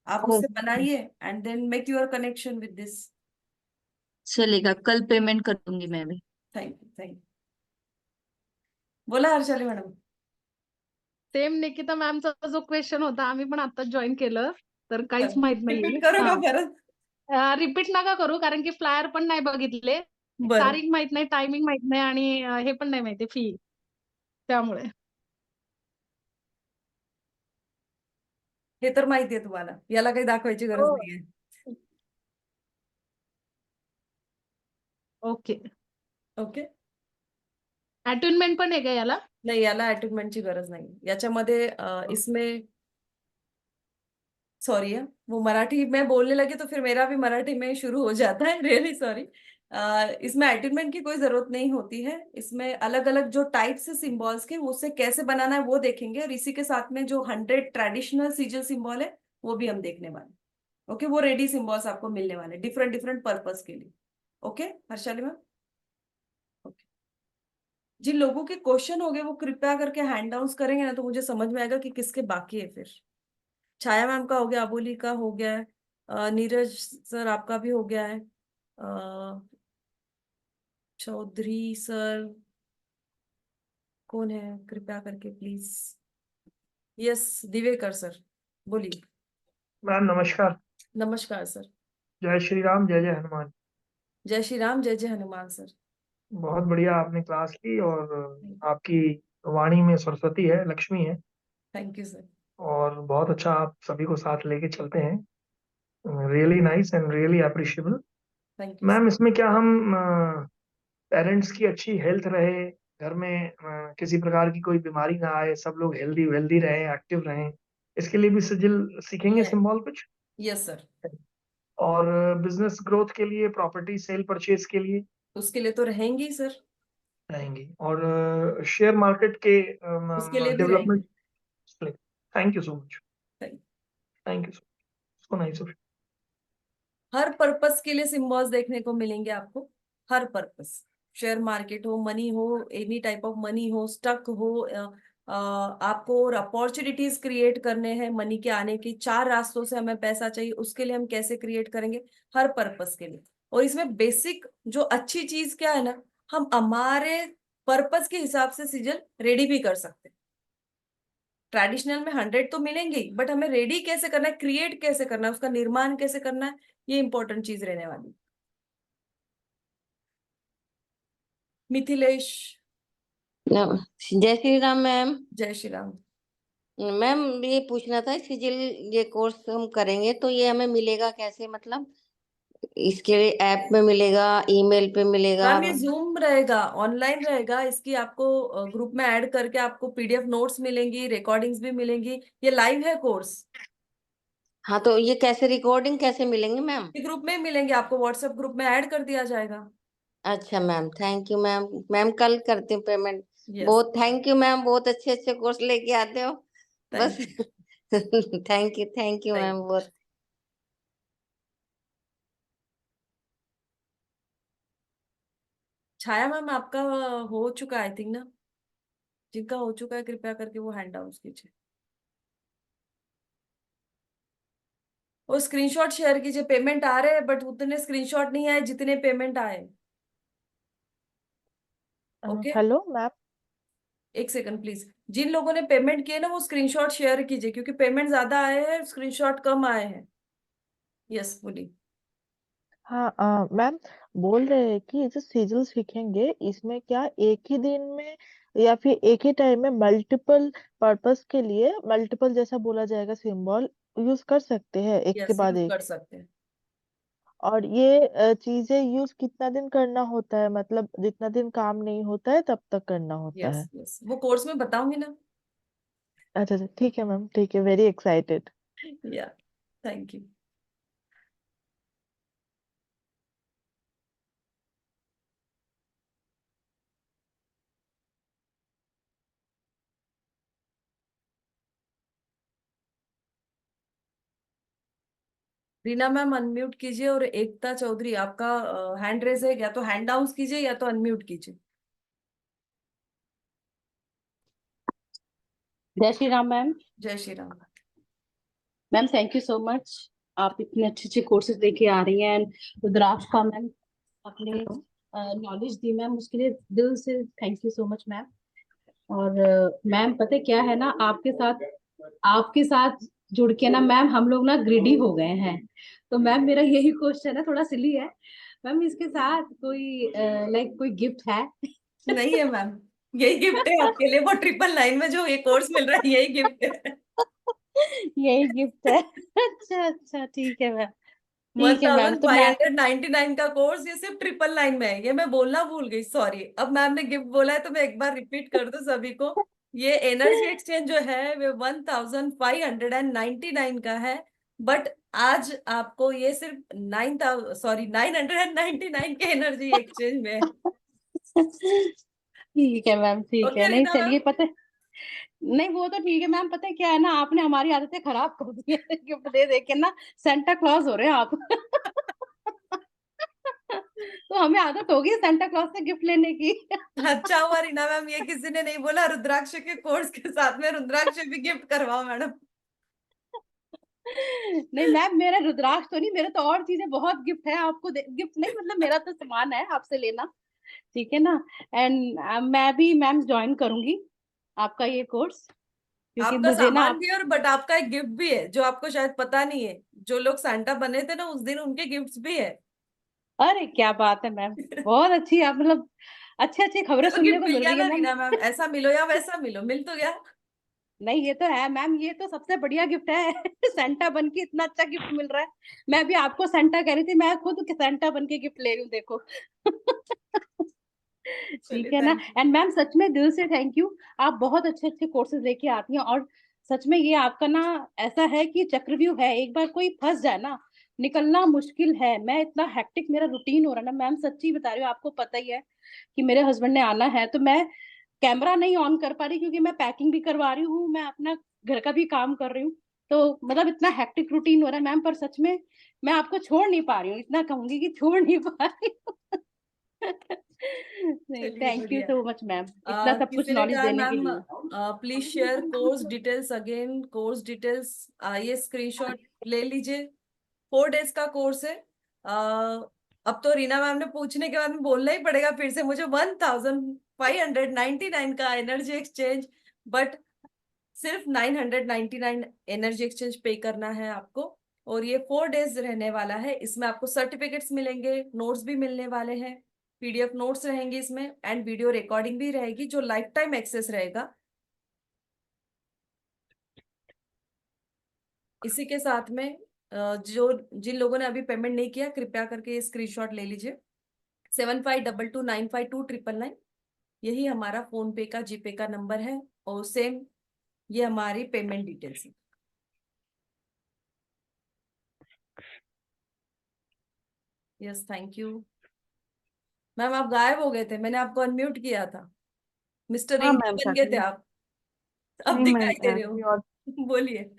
आप उससे ओके, बनाइए and then make your connection with this. चलेगा, कल पेमेंट कर दूंगी मैं भी। Thank you thank you. बोला हर्षाली मॅडम। सेम निकिता मॅमचा जो क्वेश्चन होता, आम्ही पण आता जॉईन केलं, तर काहीच माहित रिपीट नाहीये. करू का हा, परत? रिपीट नका करू, कारण की फ्लायर पण नाही बघितले, बरं, तारीख माहित नाही, टायमिंग माहित नाही, आणि हे पण नाही माहिती फी, त्यामुळे. हे तर माहितीये तुम्हाला, याला काही दाखवायची गरज हो. नाहीये। ओके. ओके, अटेन्मेंट पण आहे का याला? नाही याला अटॅचमेंटची गरज नाही याच्यामध्ये। इसमें सॉरी है, वो मराठी में बोलने लगे तो फिर मेरा भी मराठी में शुरू हो जाता है, रियली सॉरी। इसमें अटैचमेंट की कोई जरूरत नहीं होती है। इसमें अलग अलग जो टाइप्स है सिंबल्स के, उससे कैसे बनाना है वो देखेंगे, और इसी के साथ में जो 100 ट्रेडिशनल सिजल सिंबल है वो भी हम देखने वाले। ओके, वो रेडी सिंबल्स आपको मिलने वाले डिफरेंट डिफरेंट पर्पस के लिए। Okay Harshali ma'am, okay. जिन लोगों के क्वेश्चन हो गए वो कृपया करके हैंड डाउन करेंगे ना, तो मुझे समझ में आएगा कि किसके बाकी है। फिर छाया मैम का हो गया, अबोली का हो गया है, नीरज सर आपका भी हो गया है, चौधरी सर कौन है कृपया करके प्लीज। यस, दिवेकर सर बोलिए। मैम नमस्कार। नमस्कार सर। जय श्री राम, जय जय हनुमान। जय श्री राम, जय जय हनुमान सर। बहुत बढ़िया आपने क्लास ली, और आपकी वाणी में सरस्वती है, लक्ष्मी है, थैंक यू सर। और बहुत अच्छा आप सभी को साथ लेके चलते हैं। Really nice and really appreciable. Thank you ma'am इसमें क्या हम पेरेंट्स की अच्छी हेल्थ रहे, घर में किसी प्रकार की कोई बीमारी ना आए, सब लोग हेल्दी वेल्दी रहें, एक्टिव रहें, इसके लिए भी सिजिल सीखेंगे सिंबल कुछ? Yes sir. और बिजनेस ग्रोथ के लिए, प्रॉपर्टी सेल परचेज के लिए उसके लिए तो रहेंगे ही सर। रहेंगी, और शेयर मार्केट के उसके लिए भी डेवलपमेंट। रहेंगे। Thank you so much. Thank- thank you so nice of. Her purpose के लिए सिंबल्स देखने को मिलेंगे आपको, हर पर्पस। शेयर मार्केट हो, मनी हो, एनी टाइप ऑफ मनी हो, स्टक हो, आपको और अपॉर्चुनिटीज क्रिएट करने हैं मनी के आने की, 4 रास्तों से हमें पैसा चाहिए, उसके लिए हम कैसे क्रिएट करेंगे, हर पर्पस के लिए। और इसमें बेसिक जो अच्छी चीज क्या है ना, हम हमारे पर्पस के हिसाब से सिजल रेडी भी कर सकते हैं। ट्रेडिशनल में 100 तो मिलेंगे ही, बट हमें रेडी कैसे करना है, क्रिएट कैसे करना है, उसका निर्माण कैसे करना है, ये इंपॉर्टेंट चीज रहने वाली। मिथिलेश। जय श्री राम मैम। जय श्री राम मैम ये पूछना था, सिजिल ये कोर्स हम करेंगे तो ये हमें मिलेगा कैसे, मतलब इसके लिए ऐप में मिलेगा, ईमेल पे मिलेगा? मैम ये जूम रहेगा, ऑनलाइन रहेगा। इसकी आपको ग्रुप में ऐड करके आपको पीडीएफ नोट्स मिलेंगी, रिकॉर्डिंग्स भी मिलेंगी। ये लाइव है कोर्स। हाँ तो ये कैसे रिकॉर्डिंग कैसे मिलेंगे मैम? ग्रुप में मिलेंगे आपको, व्हाट्सएप ग्रुप में ऐड कर दिया जाएगा। अच्छा ma'am, thank you ma'am. Ma'am कल करती हूँ पेमेंट। Yes. बहुत थैंक यू मैम, बहुत अच्छे अच्छे कोर्स लेके आते हो बस। थैंक यू मैम बहुत। छाया मैम आपका हो चुका आई थिंक ना, जिनका हो चुका है कृपया करके वो हैंड डाउन कीजिए, वो स्क्रीनशॉट शेयर कीजिए। पेमेंट आ रहे हैं बट उतने स्क्रीनशॉट नहीं आए जितने पेमेंट आए। Okay hello ma'am. एक सेकंड प्लीज, जिन लोगों ने पेमेंट किए ना वो स्क्रीनशॉट शेयर कीजिए, क्योंकि पेमेंट ज्यादा आए हैं, स्क्रीनशॉट कम आए हैं। यस बोलिए। हाँ मैम, बोल रहे हैं कि जो सिजिल सीखेंगे इसमें क्या एक ही दिन में या फिर एक ही टाइम में मल्टीपल पर्पस के लिए मल्टीपल जैसा बोला जाएगा सिंबल यूज कर सकते हैं एक के यस बाद यूज एक? कर सकते हैं। और ये चीजें यूज कितना दिन करना होता है, मतलब जितना दिन काम नहीं होता है तब तक करना होता यस है? यस वो कोर्स में बताऊंगी ना। अच्छा अच्छा, ठीक है मैम, ठीक है, वेरी एक्साइटेड। या thank you. Reena ma'am unmute कीजिए, और एकता चौधरी आपका हैंड रेज है, या तो हैंड डाउन कीजिए या तो अनम्यूट कीजिए। जय श्री राम मैम। जय Shri Ram ma'am thank you so much, आप इतने अच्छे अच्छे कोर्सेज लेके आ रही हैं। रुद्राक्ष का मैम आपने नॉलेज दी मैम, उसके लिए दिल से thank you so much ma'am. और मैम पता है क्या है ना, आपके साथ जुड़ के ना मैम हम लोग ना ग्रीडी हो गए हैं। तो मैम मेरा यही क्वेश्चन है, थोड़ा सिली है मैम, इसके साथ कोई लाइक कोई गिफ्ट है? नहीं है मैम, यही गिफ्ट है आपके लिए, वो 999 में जो ये कोर्स मिल रहा है यही गिफ्ट है। यही गिफ्ट है। अच्छा अच्छा, ठीक है मैम, ठीक है मैम। तो मैं 1599 का कोर्स, ये सिर्फ 999 में है। ये मैं बोलना भूल गई, सॉरी। अब मैम ने गिफ्ट बोला है तो मैं एक बार रिपीट कर दूं सभी को। ये एनर्जी एक्सचेंज जो है वो 1599 का है, बट आज आपको ये सिर्फ 999 के एनर्जी एक्सचेंज में है। ठीक है मैम, ठीक ओके है। नहीं रीना मैम, चलिए, पता है, नहीं वो तो ठीक है मैम। पता है क्या है ना, आपने हमारी आदतें खराब कर दी है गिफ्ट दे दे के ना। सेंटा क्लॉज हो रहे हैं आप। तो हमें आदत होगी सेंटा क्लॉज से गिफ्ट लेने की। अच्छा हुआ रीना मैम, ये किसी ने नहीं बोला रुद्राक्ष के कोर्स के साथ में रुद्राक्ष भी गिफ्ट करवाओ मैडम। नहीं मैम, मेरा रुद्राक्ष तो नहीं, मेरे तो और चीजें बहुत गिफ्ट है आपको। गिफ्ट नहीं मतलब, मेरा तो सामान है आपसे लेना, ठीक है ना। एंड मैं भी मैम ज्वाइन करूंगी आपका ये कोर्स, क्योंकि आपका मुझे ना सामान भी है और बट आपका एक गिफ्ट भी है जो आपको शायद पता नहीं है। जो लोग सांता बने थे ना उस दिन, उनके गिफ्ट्स भी है। अरे क्या बात है मैम, बहुत अच्छी आप मतलब अच्छी अच्छी खबरें चलो सुनने गिफ्ट को मिल मिल गया रही ना है मैम। रीना मैम, ऐसा मिलो या वैसा मिलो, मिल तो गया। नहीं ये तो है मैम, ये तो सबसे बढ़िया गिफ्ट है। सेंटा बन के इतना अच्छा गिफ्ट मिल रहा है। मैं भी आपको सेंटा कह रही थी, मैं खुद सेंटा बन के गिफ्ट ले रही हूँ, देखो। चलिए ठीक है ना। Thank you. एंड मैम सच में दिल से थैंक यू। आप बहुत अच्छे अच्छे कोर्सेज लेके आती हैं, और सच में ये आपका ना ऐसा है कि चक्रव्यूह है। एक बार कोई फंस जाए ना, निकलना मुश्किल है। मैं इतना हेक्टिक मेरा रूटीन हो रहा है ना मैम, सच्ची बता रही हूँ। आपको पता ही है कि मेरे हस्बैंड ने आना है, तो मैं कैमरा नहीं ऑन कर पा रही, क्योंकि मैं पैकिंग भी करवा रही हूँ, मैं अपना घर का भी काम कर रही हूँ। तो मतलब इतना हेक्टिक रूटीन हो रहा है मैम, पर सच में मैं आपको छोड़ नहीं पा रही हूँ, इतना कहूंगी कि छोड़ नहीं पा रही हूँ। नहीं, चलिए थैंक यू बढ़िया। सो मच मैम, इतना सब कुछ किसी ने नॉलेज कहा देने के मैम लिए। Please share course details again. Course details ये स्क्रीनशॉट ले लीजिए। 4 days का कोर्स है। अब तो रीना मैम ने पूछने के बाद में बोलना ही पड़ेगा फिर से मुझे, 1599 का एनर्जी एक्सचेंज। बट सिर्फ 999 एनर्जी एक्सचेंज पे करना है आपको। और ये 4 days रहने वाला है। इसमें आपको सर्टिफिकेट्स मिलेंगे, नोट्स भी मिलने वाले हैं, पीडीएफ नोट्स रहेंगे इसमें, एंड वीडियो रिकॉर्डिंग भी रहेगी जो लाइफ टाइम एक्सेस रहेगा। इसी के साथ में जो जिन लोगों ने अभी पेमेंट नहीं किया, कृपया करके ये स्क्रीनशॉट ले लीजिए। 7522952999 यही हमारा फोन पे का, जीपे का नंबर है। और सेम ये हमारी पेमेंट डिटेल्स है। Yes thank you. मैम आप गायब हो गए थे, मैंने आपको अनम्यूट किया था। मिस्टर हाँ इंडिया मैम, बन गए थे सडनली आप, अब नहीं मैम, दिखाई दे रहे हो। कोई और बोलिए।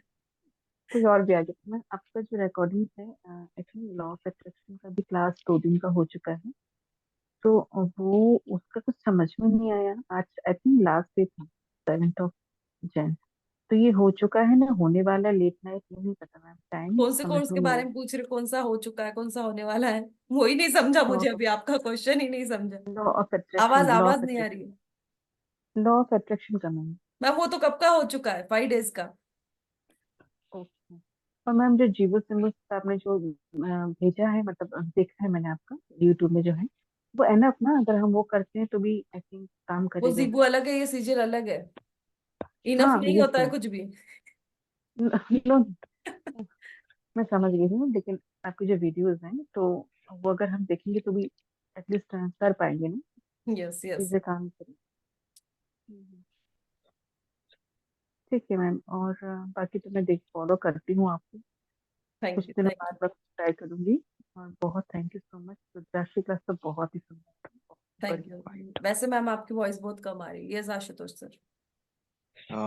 भी आ गया मैम। आपका जो रिकॉर्डिंग है, एक्चुअली लॉ ऑफ अट्रैक्शन का भी क्लास 2 दिन का हो चुका है। तो वो उसका कुछ समझ में नहीं आया। आज आई थिंक लास्ट डे था, 7 तो ये हो चुका है ना, होने वाला लेट नाइट, ये नहीं पता मैम, टाइम कौन से समझ कोर्स में के नहीं बारे आया। में पूछ रहे हो? कौन सा हो चुका है, कौन सा होने वाला है? वो ही नहीं समझा लॉ मुझे, अभी आपका क्वेश्चन ही नहीं समझा। लॉ ऑफ आवाज अट्रैक्शन, आवाज नहीं आ रही है। लॉ ऑफ अट्रैक्शन का मैम। मैम वो तो कब का हो चुका है, 5 days का। ओके। और मैम जो जीवो सिंबल्स आपने जो भेजा है, मतलब देखा है मैंने आपका यूट्यूब में जो है, वो एनफ ना, अगर हम वो करते हैं तो भी आई थिंक काम वो करेगा जीबू ये। अलग है, ये सीजल अलग है। इनफ हाँ नहीं यस होता है मैम। कुछ भी। नो, मैं समझ गई हूँ, लेकिन आपकी जो वीडियोस हैं तो वो अगर हम देखेंगे तो भी एटलीस्ट कर पाएंगे ना, यस यस। चीजें काम करें। हम्म। ठीक है मैम। और बाकी तो मैं देख फॉलो करती हूँ आपको, कुछ थैंक यू दिनों थैंक बाद यू बस ट्राई करूंगी। और बहुत thank you so much. Rudrakshi class तो बहुत ही सुंदर था, बहुत थैंक बढ़िया। यू। वैसे मैम आपकी वॉइस बहुत कम आ रही है। Yes Ashutosh sir.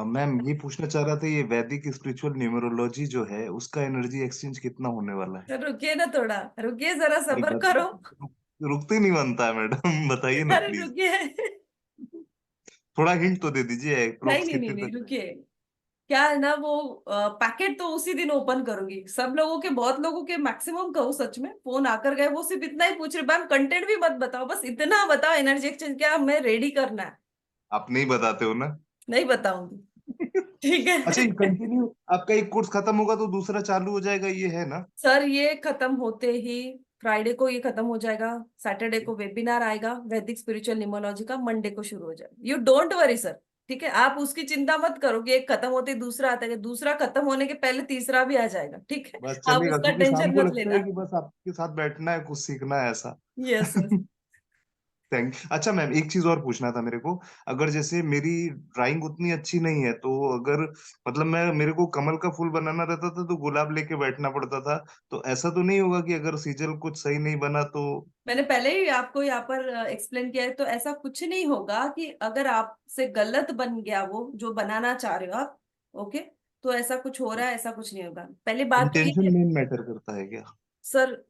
मैम ये पूछना चाह रहा था, ये वैदिक स्पिरिचुअल न्यूमरोलॉजी जो है उसका एनर्जी एक्सचेंज कितना होने वाला है? सर रुकिए ना थोड़ा, रुकिए जरा, अरे सब्र करो। रुकते नहीं बनता है मैडम। बताइए ना अरे प्लीज, रुकिए। थोड़ा हिंट तो दे दीजिए, नहीं अप्रोक्स नहीं नहीं कितने नहीं तक है? रुकिए। क्या है ना, वो पैकेट तो उसी दिन ओपन करूंगी। सब लोगों के, बहुत लोगों के, मैक्सिमम कहूँ सच में फोन आकर गए, वो सिर्फ इतना ही पूछ रहे, मैम कंटेंट भी मत बताओ, बस इतना बताओ एनर्जी एक्सचेंज क्या हमें रेडी करना है। आप नहीं बताते हो ना? नहीं बताऊंगी। ठीक अच्छा, है। ये कंटिन्यू आपका एक कोर्स खत्म होगा तो दूसरा चालू हो जाएगा, ये है ना? सर ये खत्म होते ही, फ्राइडे को ये खत्म हो जाएगा, सैटरडे को वेबिनार आएगा वैदिक स्पिरिचुअल न्यूमरोलॉजी का, मंडे को शुरू हो जाएगा। यू डोंट वरी सर, ठीक है? आप उसकी चिंता मत करो कि एक खत्म होते ही दूसरा आता है, दूसरा खत्म होने के पहले तीसरा भी आ जाएगा, ठीक है? बस आप चलेगा, उसका क्योंकि शाम टेंशन को मत लगता है लेना। कि बस आपके साथ बैठना है, कुछ सीखना है ऐसा। Yes yes. अच्छा मैम, एक चीज और पूछना था मेरे को। अगर जैसे मेरी ड्राइंग उतनी अच्छी नहीं है, तो अगर मतलब मेरे को कमल का फूल बनाना रहता था तो गुलाब लेके बैठना पड़ता था, तो ऐसा तो नहीं होगा कि अगर सीजल कुछ सही नहीं बना तो? मैंने पहले ही आपको यहाँ पर एक्सप्लेन किया है, तो ऐसा कुछ नहीं होगा कि अगर आपसे गलत बन गया वो जो बनाना चाह रहे हो आप, ओके, तो ऐसा कुछ हो रहा है, ऐसा कुछ नहीं होगा। पहली बात तो ये इंटेंशन है मेन मैटर करता है क्या? सर,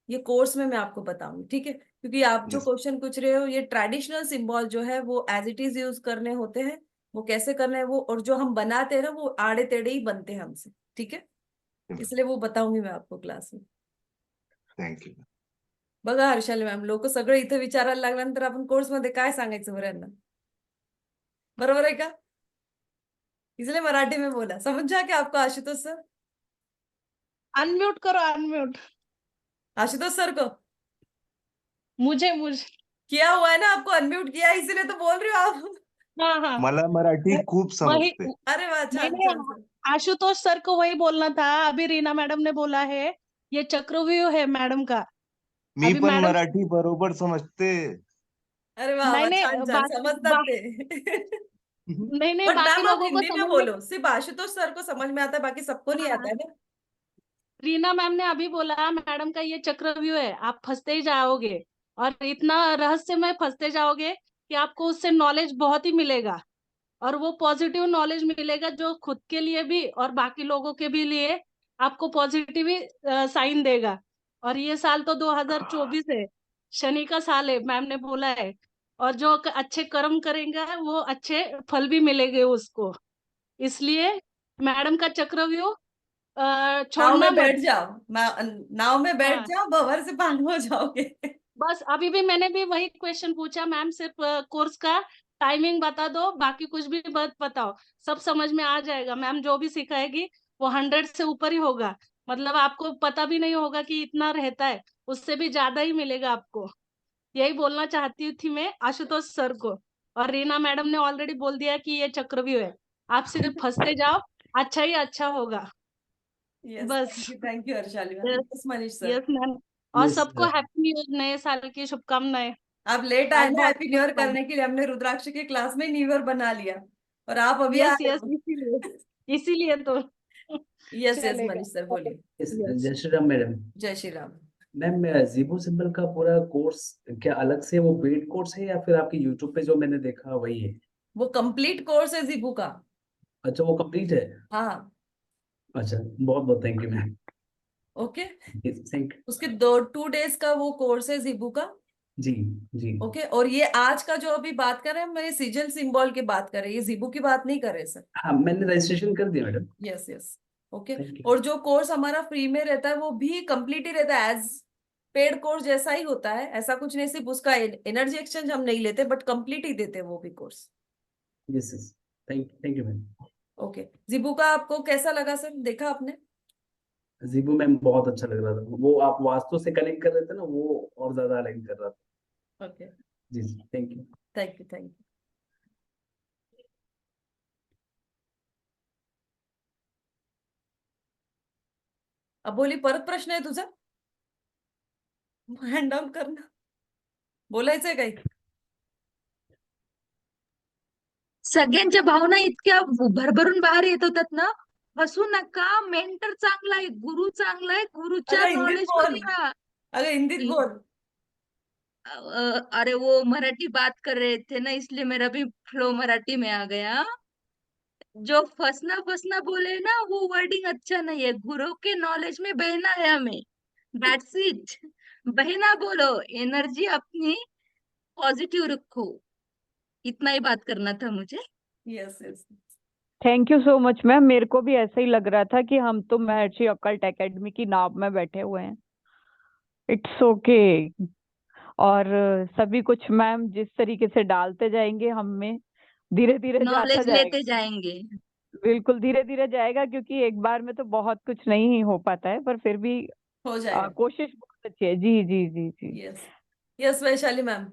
ये कोर्स में मैं आपको बताऊंगी, ठीक है, क्योंकि आप जो यस। क्वेश्चन पूछ रहे हो ये ट्रेडिशनल सिंबल जो है वो एज इट इज यूज करने होते हैं, वो कैसे करने हैं वो, और जो हम बनाते हैं ना वो आड़े टेढ़े ही बनते हैं हमसे, ठीक है, इसलिए वो बताऊंगी मैं आपको क्लास में। Thank you. बघा हर्षाली मॅम, लोक सगळे इथे विचारायला लागल्यानंतर आपण कोर्समध्ये काय सांगायचं बरं यांना, बरोबर है क्या? इसलिए मराठी में बोला, समझ जा क्या आपको आशुतोष सर? अनम्यूट करो, अनम्यूट आशुतोष सर को मुझे किया हुआ है ना, आपको अनम्यूट किया है, इसीलिए तो बोल रही हो आप। हाँ हाँ मला मराठी खूप वही समजते. अरे वाह, नहीं छान नहीं छान सर। आशुतोष सर को वही बोलना था। अभी रीना मैडम ने बोला है ये चक्रव्यूह है मैडम का। मी अभी पण मैडम मराठी बरोबर समजते. अरे वाह नहीं वाह, नहीं छान छान समझतात ते। नहीं बट बाकी मैम आप लोगों को हिंदी में समझ में बोलो, सिर्फ आशुतोष सर को समझ में आता है, बाकी सबको नहीं आता है ना। रीना मैम ने अभी बोला मैडम का ये चक्रव्यूह है, आप फंसते ही जाओगे और इतना रहस्यमय फंसते जाओगे कि आपको उससे नॉलेज बहुत ही मिलेगा और वो पॉजिटिव नॉलेज मिलेगा जो खुद के लिए भी और बाकी लोगों के भी लिए आपको पॉजिटिव ही साइन देगा। और ये साल तो 2024 है, शनि का साल है मैम ने बोला है, और जो अच्छे कर्म करेंगे वो अच्छे फल भी मिलेंगे उसको। इसलिए मैडम का चक्रव्यूह नाव छोड़ना में मत। बैठ जाओ, नाव में बैठ हाँ जाओ, भंवर से पार हो जाओगे। बस अभी भी मैंने भी वही क्वेश्चन पूछा मैम, सिर्फ कोर्स का टाइमिंग बता दो, बाकी कुछ भी मत बताओ, सब समझ में आ जाएगा। मैम जो भी सिखाएगी वो 100 से ऊपर ही होगा, मतलब आपको पता भी नहीं होगा कि इतना रहता है, उससे भी ज्यादा ही मिलेगा आपको। यही बोलना चाहती थी मैं आशुतोष सर को। और रीना मैडम ने ऑलरेडी बोल दिया कि ये चक्रव्यूह है, आप सिर्फ फंसते जाओ, अच्छा ही अच्छा होगा। यस, बस thank you Harshali ma'am. Yes yes Manish sir. Yes ma'am, और यस सबको हैप्पी न्यू ईयर, नए साल की शुभकामनाएं। आप लेट आए आज ना बहुत हैप्पी न्यू ईयर अच्छा करने के लिए, हमने रुद्राक्ष के क्लास में न्यू ईयर बना लिया और आप अभी आ यस रहे यस हो। इसीलिए तो यस यस चलेगा। मनीष सर बोलिए। यस, यस जय श्री राम मैडम. जय श्री राम। मैम, जीबो सिंबल का पूरा कोर्स क्या अलग से वो पेड कोर्स है या फिर आपके यूट्यूब पे जो मैंने देखा वही है? वो कंप्लीट कोर्स है जीबू का। अच्छा, वो कंप्लीट है. हाँ अच्छा, बहुत बहुत thank you ma'am. Okay, thank. उसके 2 डेज का वो कोर्स है जीबू का। जी जी. ओके, और ये आज का जो अभी बात कर रहे हैं, मैं सिजल सिंबल की बात कर रहे हैं, ये जीबू की बात नहीं कर रहे सर। हाँ, मैंने रजिस्ट्रेशन कर दिया madam. Yes yes okay. Thank you. और जो कोर्स हमारा फ्री में रहता है वो भी कंप्लीट ही रहता है, एज पेड कोर्स जैसा ही होता है, ऐसा कुछ नहीं, सिर्फ उसका एनर्जी एक्सचेंज हम नहीं लेते, बट कंप्लीट ही देते हैं वो भी course. Yes yes, thank you ma'am. Okay, जीबू का आपको कैसा लगा सर, देखा आपने? जीबो मैम बहुत अच्छा लग रहा था, वो आप वास्तु से कनेक्ट कर रहे थे ना, वो और ज्यादा अलाइन कर रहा था. ओके, जी जी, thank you. Thank you thank you. अब बोली, परत प्रश्न आहे तुझा? हँड डाऊन कर ना, बोलायचंय काही? सगळ्यांच्या भावना इतक्या भरभरून बाहेर येत होतात ना, हसू नका, मेंटर चांगला आहे, गुरु चांगला आहे, गुरुच्या अगं हिंदीत नॉलेज बोल, मध्ये राहा. अगं हिंदीत बोल। अरे वो मराठी बात कर रहे थे ना, इसलिए मेरा भी फ्लो मराठी में आ गया. जो फसना फसना बोले ना, वो वर्डिंग अच्छा नहीं है. गुरु के नॉलेज में बहना है हमें, दैट्स इट. बहना बोलो, एनर्जी अपनी पॉजिटिव रखो, इतना ही बात करना था मुझे. Yes yes thank you so much ma'am, मेरे को भी ऐसा ही लग रहा था कि हम तो महर्षि अकल्ट एकेडमी की नाव में बैठे हुए हैं. इट्स ओके और सभी कुछ मैम जिस तरीके से डालते जाएंगे हम में, धीरे धीरे जाता नॉलेज जाएगा. लेते जाएंगे. बिल्कुल धीरे धीरे जाएगा, क्योंकि एक बार में तो बहुत कुछ नहीं ही हो पाता है, पर फिर भी हो जाएगा। कोशिश बहुत अच्छी है. जी जी जी जी. Yes yes Vaishali ma'am.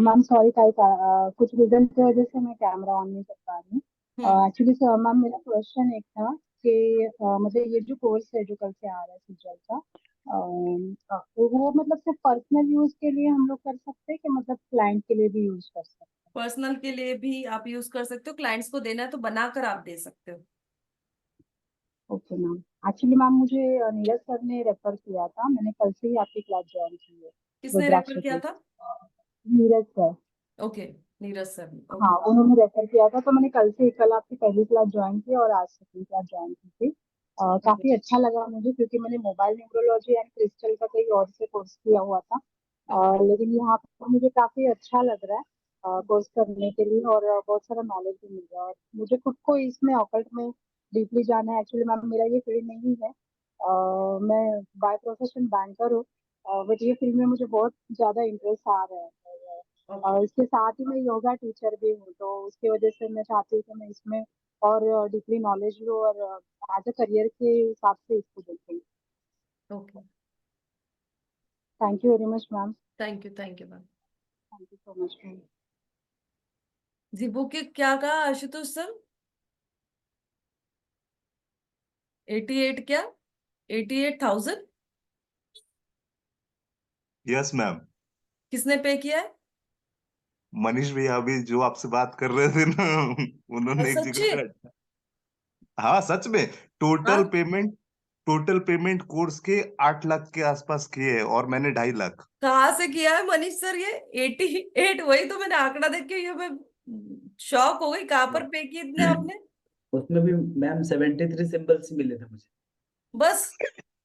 Ma'am sorry, कुछ रीजन की वजह से मैं कैमरा ऑन नहीं कर पा रही हूँ. एक्चुअली सर मैम, मेरा क्वेश्चन एक था कि मतलब ये जो कोर्स है जो कल से आ रहा है सिजल का, तो वो मतलब सिर्फ पर्सनल यूज के लिए हम लोग कर सकते हैं कि मतलब क्लाइंट के लिए भी यूज कर सकते हैं? पर्सनल के लिए भी आप यूज कर सकते हो, क्लाइंट्स को देना है तो बनाकर आप दे सकते हो। Okay ma'am. एक्चुअली मैम मुझे नीरज सर ने रेफर किया था, मैंने कल से ही आपकी क्लास ज्वाइन की है। किसने रुद्राक्ष रेफर किया की। था? Neeraj sir. Okay, Neeraj sir. हाँ, उन्होंने रेफर किया था, तो मैंने कल आपकी पहली क्लास ज्वाइन की और आज सेकंड क्लास ज्वाइन की थी। काफी अच्छा लगा मुझे, क्योंकि मैंने मोबाइल न्यूरोलॉजी एंड क्रिस्टल का कहीं और से कोर्स किया हुआ था। लेकिन यहाँ पर मुझे काफी अच्छा लग रहा है कोर्स करने के लिए, और बहुत सारा नॉलेज भी मिल रहा है। और मुझे खुद को इसमें ऑकल्ट में डीपली जाना है। एक्चुअली मैम मेरा ये फील्ड नहीं है। मैं बाय प्रोफेशन बैंकर हूँ, बट ये फील्ड में मुझे बहुत ज्यादा इंटरेस्ट आ रहा है। और इसके साथ ही मैं योगा टीचर भी हूँ, तो उसकी वजह से मैं चाहती हूँ कि मैं इसमें और डीपली नॉलेज लूँ और एज अ करियर के हिसाब से इसको देखूँ। Okay, thank you very much ma'am. Thank you ma'am. Thank you so much ma'am. जीबू के क्या कहा आशुतोष सर? 88 क्या? 88,000? Yes ma'am. किसने पे किया है? मनीष भैया अभी जो आपसे बात कर रहे थे ना, उन्होंने एक सच्ची? जगह पे। हाँ सच में। टोटल हाँ, पेमेंट टोटल पेमेंट कोर्स के 8 लाख के आसपास किए हैं और मैंने 2.5 लाख। कहाँ से किया है मनीष सर ये 88? वही तो मैंने आंकड़ा देख के ये मैं शॉक हो गई, कहाँ पर पे किए इतने आपने? उसमें भी मैम 73 सिंबल्स ही मिले थे मुझे। बस,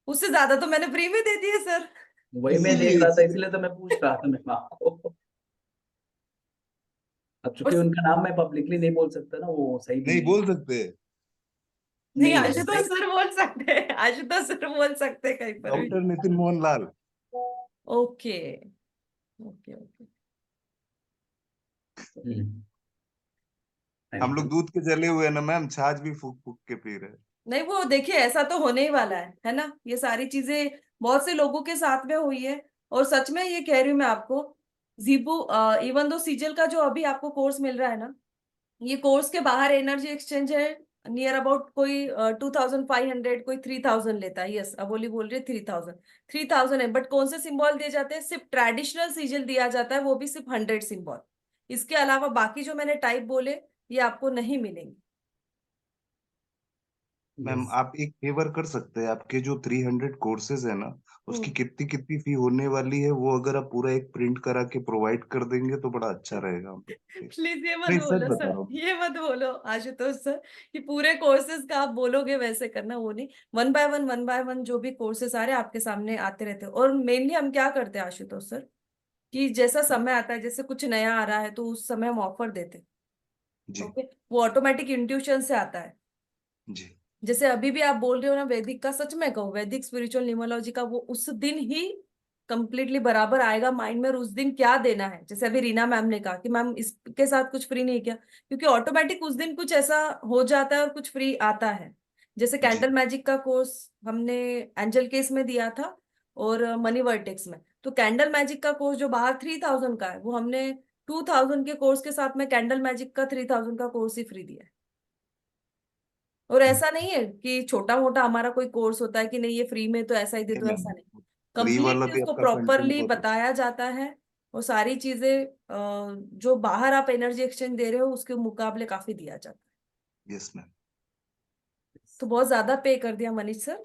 उससे ज्यादा तो मैंने फ्री में दे दिए सर। वही मैं देख रहा था, इसलिए तो मैं पूछ रहा था मैम आपको। अब चूंकि और उनका नाम मैं पब्लिकली नहीं बोल सकता ना, वो सही भी नहीं नहीं। बोल सकते। नहीं, नहीं आशुतोष सर बोल सकते हैं, आशुतोष सर बोल सकते हैं कहीं पर भी। Doctor Nitin Mohan Lal. Okay okay okay. हम लोग दूध के जले हुए हैं ना मैम, छाछ भी फूक फूक के पी रहे हैं। नहीं, वो देखिए ऐसा तो होने ही वाला है ना? ये सारी चीजें बहुत से लोगों के साथ में हुई है। और सच में ये कह रही हूँ मैं आपको, जीबू, इवन दो सीजल का जो अभी आपको कोर्स मिल रहा है ना, ये कोर्स के बाहर एनर्जी एक्सचेंज है नियर अबाउट कोई 2,500, कोई 3,000 लेता है। यस, अबोली बोल रही है 3,000 है। बट कौन से सिंबल दिए जाते हैं? सिर्फ ट्रेडिशनल सीजल दिया जाता है, वो भी सिर्फ 100 सिंबल। इसके अलावा बाकी जो मैंने टाइप बोले ये आपको नहीं मिलेंगे। मैम आप एक फेवर कर सकते हैं, आपके जो 300 कोर्सेज है ना, उसकी कितनी कितनी फी होने वाली है, वो अगर आप पूरा एक प्रिंट करा के प्रोवाइड कर देंगे तो बड़ा अच्छा रहेगा हम लोग के लिए। प्लीज ये मत नहीं सच बोलो बता सर, रहा हूँ। ये मत बोलो आशुतोष सर कि पूरे कोर्सेज का आप बोलोगे वैसे करना, वो नहीं। वन बाय वन जो भी कोर्सेज आ रहे हैं आपके सामने आते रहते हैं। और मेनली हम क्या करते हैं आशुतोष सर, कि जैसा समय आता है, जैसे कुछ नया आ रहा है तो उस समय हम ऑफर देते हैं। जी ओके, वो ऑटोमेटिक इंट्यूशन से आता है। जी जैसे अभी भी आप बोल रहे हो ना वैदिक का, सच में कहूँ वैदिक स्पिरिचुअल न्यूमरोलॉजी का, वो उस दिन ही कंप्लीटली बराबर आएगा माइंड में, और उस दिन क्या देना है। जैसे अभी रीना मैम ने कहा कि मैम इसके साथ कुछ फ्री नहीं किया, क्योंकि ऑटोमेटिक उस दिन कुछ ऐसा हो जाता है और कुछ फ्री आता है। जैसे जी कैंडल मैजिक का कोर्स हमने एंजल केस में दिया था और मनी वर्टेक्स में। तो कैंडल मैजिक का कोर्स जो बाहर 3,000 का है, वो हमने 2,000 के कोर्स के साथ में कैंडल मैजिक का 3,000 का कोर्स ही फ्री दिया है। और ऐसा नहीं है कि छोटा मोटा हमारा कोई कोर्स होता है कि नहीं ये फ्री में तो ऐसा ही दे दो, मैम ऐसा नहीं। फ्री वाला कंप्लीटली भी उसको आपका कंटेंट प्रॉपरली बहुत अच्छा। बताया जाता है। और सारी चीजें जो बाहर आप एनर्जी एक्सचेंज दे रहे हो उसके मुकाबले काफी दिया जाता है। Yes ma'am. तो बहुत ज्यादा पे कर दिया मनीष सर।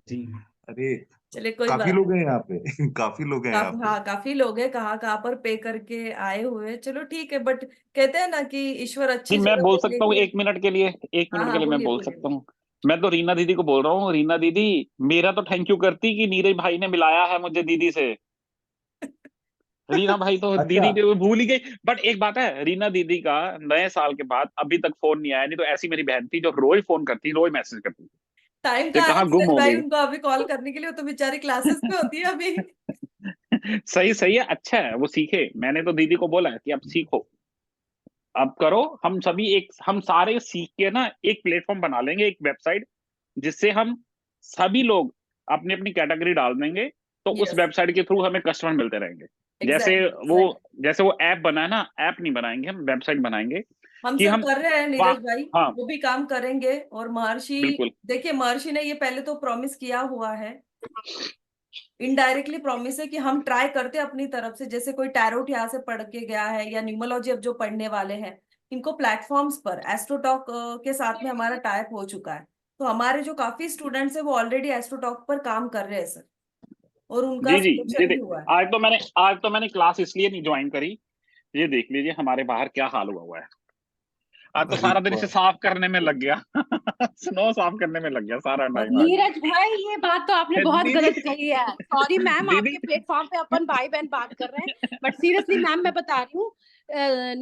जी चलिए अरे कोई काफी बात लोग नहीं। हैं यहाँ पे काफी लोग हैं यहाँ पे। हाँ, काफी लोग हैं, कहाँ कहाँ पर पे करके आए हुए हैं। चलो ठीक है, बट कहते हैं ना कि ईश्वर जी अच्छी मैं जगह बोल पे सकता हूँ लेके। 1 मिनट के लिए, एक हाँ मिनट के हाँ, लिए मैं बोलिए बोल बोलिए। सकता हूँ। मैं तो रीना दीदी को बोल रहा हूँ, रीना दीदी मेरा तो थैंक यू करती कि नीरज भाई ने मिलाया है मुझे दीदी से। रीना भाई तो अच्छा दीदी को भूल ही गई। बट एक बात है, रीना दीदी का नए साल के बाद अभी तक फोन नहीं आया, नहीं तो ऐसी मेरी बहन थी जो रोज फोन करती, रोज मैसेज करती थी टाइम कि कहाँ है कहाँ गुम नीरज हो भाई गई। उनको अभी कॉल करने के लिए? वो तो बेचारी क्लासेस पे होती है अभी। सही सही है, अच्छा है वो सीखे। मैंने तो दीदी को बोला है कि अब सीखो, अब करो। हम सभी एक, हम सारे सीख के ना एक प्लेटफॉर्म बना लेंगे, एक वेबसाइट, जिससे हम सभी लोग अपनी अपनी कैटेगरी डाल देंगे, तो उस यस, वेबसाइट के थ्रू हमें कस्टमर मिलते रहेंगे। जैसे एग्जैक्टली वो एग्जैक्टली। जैसे वो ऐप बना है ना, ऐप नहीं बनाएंगे हम, वेबसाइट बनाएंगे हम कि सर हम कर रहे हैं वाह। नीरज भाई, हाँ वो भी काम करेंगे। और महर्षि, बिल्कुल। देखिए महर्षि ने ये पहले तो प्रॉमिस किया हुआ है इनडायरेक्टली प्रॉमिस है कि हम ट्राई करते हैं अपनी तरफ से, जैसे कोई टैरोट यहाँ से पढ़ के गया है या न्यूमोलॉजी अब जो पढ़ने वाले हैं, इनको प्लेटफॉर्म्स पर एस्ट्रोटॉक के साथ में हमारा टाइप हो चुका है। तो हमारे जो काफी स्टूडेंट्स हैं वो ऑलरेडी एस्ट्रोटॉक पर काम कर रहे हैं सर, और उनका जी जी सिलेक्शन भी हुआ है। आज तो मैंने क्लास इसलिए नहीं ज्वाइन करी, ये देख लीजिए हमारे बाहर क्या हाल हुआ है। आज तो सारा दिन इसे साफ करने में लग गया स्नो साफ करने में लग गया सारा टाइम। नीरज भाई ये बात तो आपने बहुत दीदी गलत कही है। सॉरी मैम, दीदी आपके प्लेटफॉर्म पे अपन भाई बहन बात कर रहे हैं, बट सीरियसली मैम मैं बता रही हूँ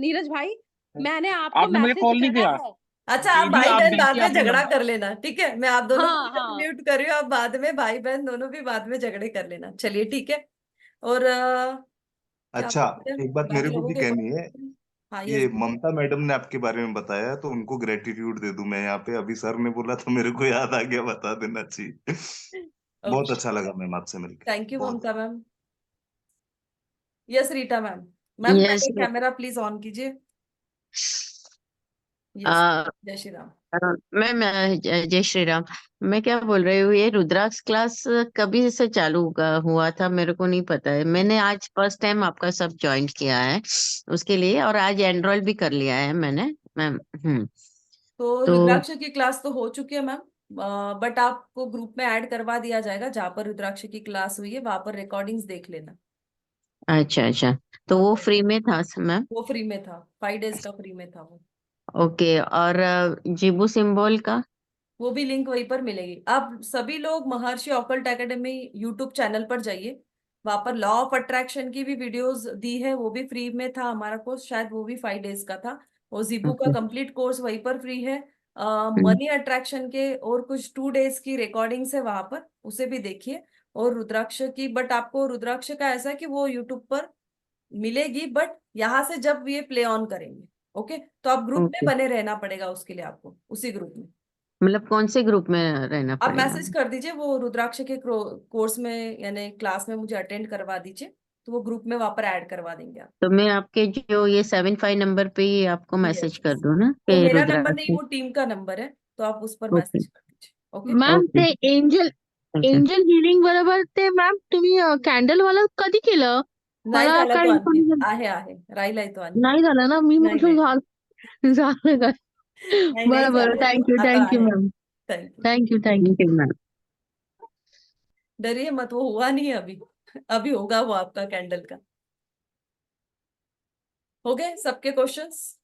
नीरज भाई, मैंने आपको आपने मुझे मैसेज कॉल नहीं करा किया। है। अच्छा, आप दीदी भाई आप बहन बाद देखिए में आपने झगड़ा नंबर कर लेना, ठीक है? मैं आप दोनों हाँ को हाँ म्यूट कर रही हूँ, आप बाद में भाई बहन दोनों भी बाद में झगड़े कर लेना। चलिए ठीक है। और क्या अच्छा, बोलते हैं, एक बात बाकी मेरे को लोगों भी के कहनी है। हाँ ये यस। ममता मैडम ने आपके बारे में बताया तो उनको ग्रेटिट्यूड दे दूं मैं यहाँ पे। अभी सर ने बोला तो मेरे को याद आ गया, बता देना चाहिए। बहुत अच्छा लगा मैम आपसे मिलकर, थैंक यू बहुत। Mamta ma'am. Yes Rita ma'am. Ma'am yes पहले कैमरा प्लीज ऑन कीजिए। यस, आ, जय श्री राम। मैम जय श्री राम। मैं क्या बोल रही हूँ, ये रुद्राक्ष क्लास कभी से चालू हुआ था मेरे को नहीं पता है। मैंने आज फर्स्ट टाइम आपका सब ज्वाइन किया है उसके लिए, और आज एनरोल भी कर लिया है मैंने मैम। तो तो रुद्राक्ष की क्लास तो हो चुकी है मैम, बट आपको ग्रुप में ऐड करवा दिया जाएगा। जहाँ पर रुद्राक्ष की क्लास हुई है वहां पर रिकॉर्डिंग्स देख लेना। अच्छा अच्छा, तो वो फ्री में था मैम? वो फ्री में था, 5 डेज का फ्री में था वो। ओके, और जीबू सिंबल का? वो भी लिंक वहीं पर मिलेगी। आप सभी लोग महर्षि ऑकल्ट एकेडमी यूट्यूब चैनल पर जाइए, वहां पर लॉ ऑफ अट्रैक्शन की भी वीडियोस दी है, वो भी फ्री में था हमारा कोर्स, शायद वो भी 5 डेज का था। और जीबू का ओके। कंप्लीट कोर्स वहीं पर फ्री है। मनी अट्रैक्शन के और कुछ 2 डेज की रिकॉर्डिंग्स है वहां पर, उसे भी देखिए। और रुद्राक्ष की, बट आपको रुद्राक्ष का ऐसा है कि वो यूट्यूब पर मिलेगी, बट यहाँ से जब ये प्ले ऑन करेंगे, ओके, तो आप ग्रुप में ओके, बने रहना पड़ेगा उसके लिए, आपको उसी ग्रुप में। मतलब कौन से ग्रुप में रहना आप पड़ेगा? मैसेज कर दीजिए वो रुद्राक्ष के कोर्स में यानी क्लास में मुझे अटेंड करवा दीजिए, तो वो ग्रुप में वहां पर ऐड करवा देंगे आप। तो मैं आपके जो ये 75 नंबर पे ही आपको मैसेज कर दूं ना वो कि मेरा नंबर नहीं, रुद्राक्ष? वो टीम का नंबर है, तो आप उस पर ओके मैसेज कर दीजिए। ओके मॅम ओके ते ओके। एंजल हिलिंग बरोबर ते मॅम तुम्ही कॅन्डल वाला कधी केलं? नाही मला झाला काय तो आणखी, इन्फॉर्मेशन आहे राहिलाय तो आणखी। नाही झालं ना, मी नाही म्हटलं नाही झालं काय. नाही बरं बरं, झालाय तो, थँक्यू आता थँक्यू आहे। Ma'am, thank you. Thank you ma'am. डरिए मत, वो हुआ नहीं है अभी, अभी होगा वो आपका कैंडल का। हो गए सबके क्वेश्चंस?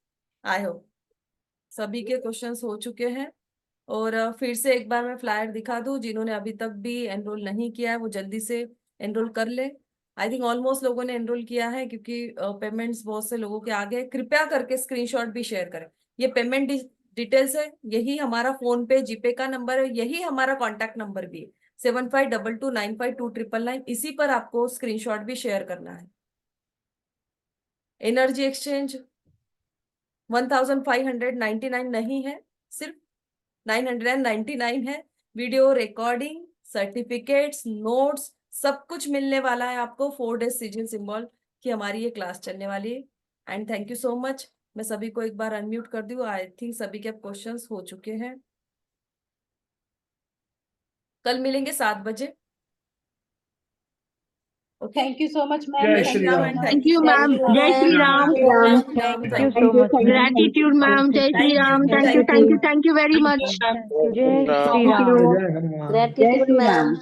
आई होप सभी के क्वेश्चंस हो चुके हैं। और फिर से एक बार मैं फ्लायर दिखा दूं, जिन्होंने अभी तक भी एनरोल नहीं किया है वो जल्दी से एनरोल कर ले। आई थिंक ऑलमोस्ट लोगों ने एनरोल किया है, क्योंकि पेमेंट्स बहुत से लोगों के आगे। कृपया करके स्क्रीनशॉट भी शेयर करें। ये पेमेंट डिटेल्स है, यही हमारा फोन पे जीपे का नंबर है, यही हमारा कॉन्टैक्ट नंबर भी है 7522952999। इसी पर आपको स्क्रीनशॉट भी शेयर करना है। एनर्जी एक्सचेंज 1599 नहीं है, सिर्फ 999 है। वीडियो रिकॉर्डिंग, सर्टिफिकेट्स, नोट्स सब कुछ मिलने वाला है आपको 4 डेज सिजिल सिंबल की हमारी ये क्लास चलने वाली है। And thank you so much. मैं सभी को एक बार अनम्यूट कर दूं। आई थिंक सभी के क्वेश्चंस हो चुके हैं। कल मिलेंगे 7 बजे। Okay, thank you so much ma'am. जय thank Shri you Ram. So much. Thank you ma'am, जय जय श्री श्री राम। राम। जय thank Shri Ram. You, thank you thank so you, much ma'am. Gratitude ma'am, जय Shri Ram. Thank thank you, you, thank you very much. जय Shri thank Ram. You. जय हनुमान। जय जय श्री श्री राम। राम।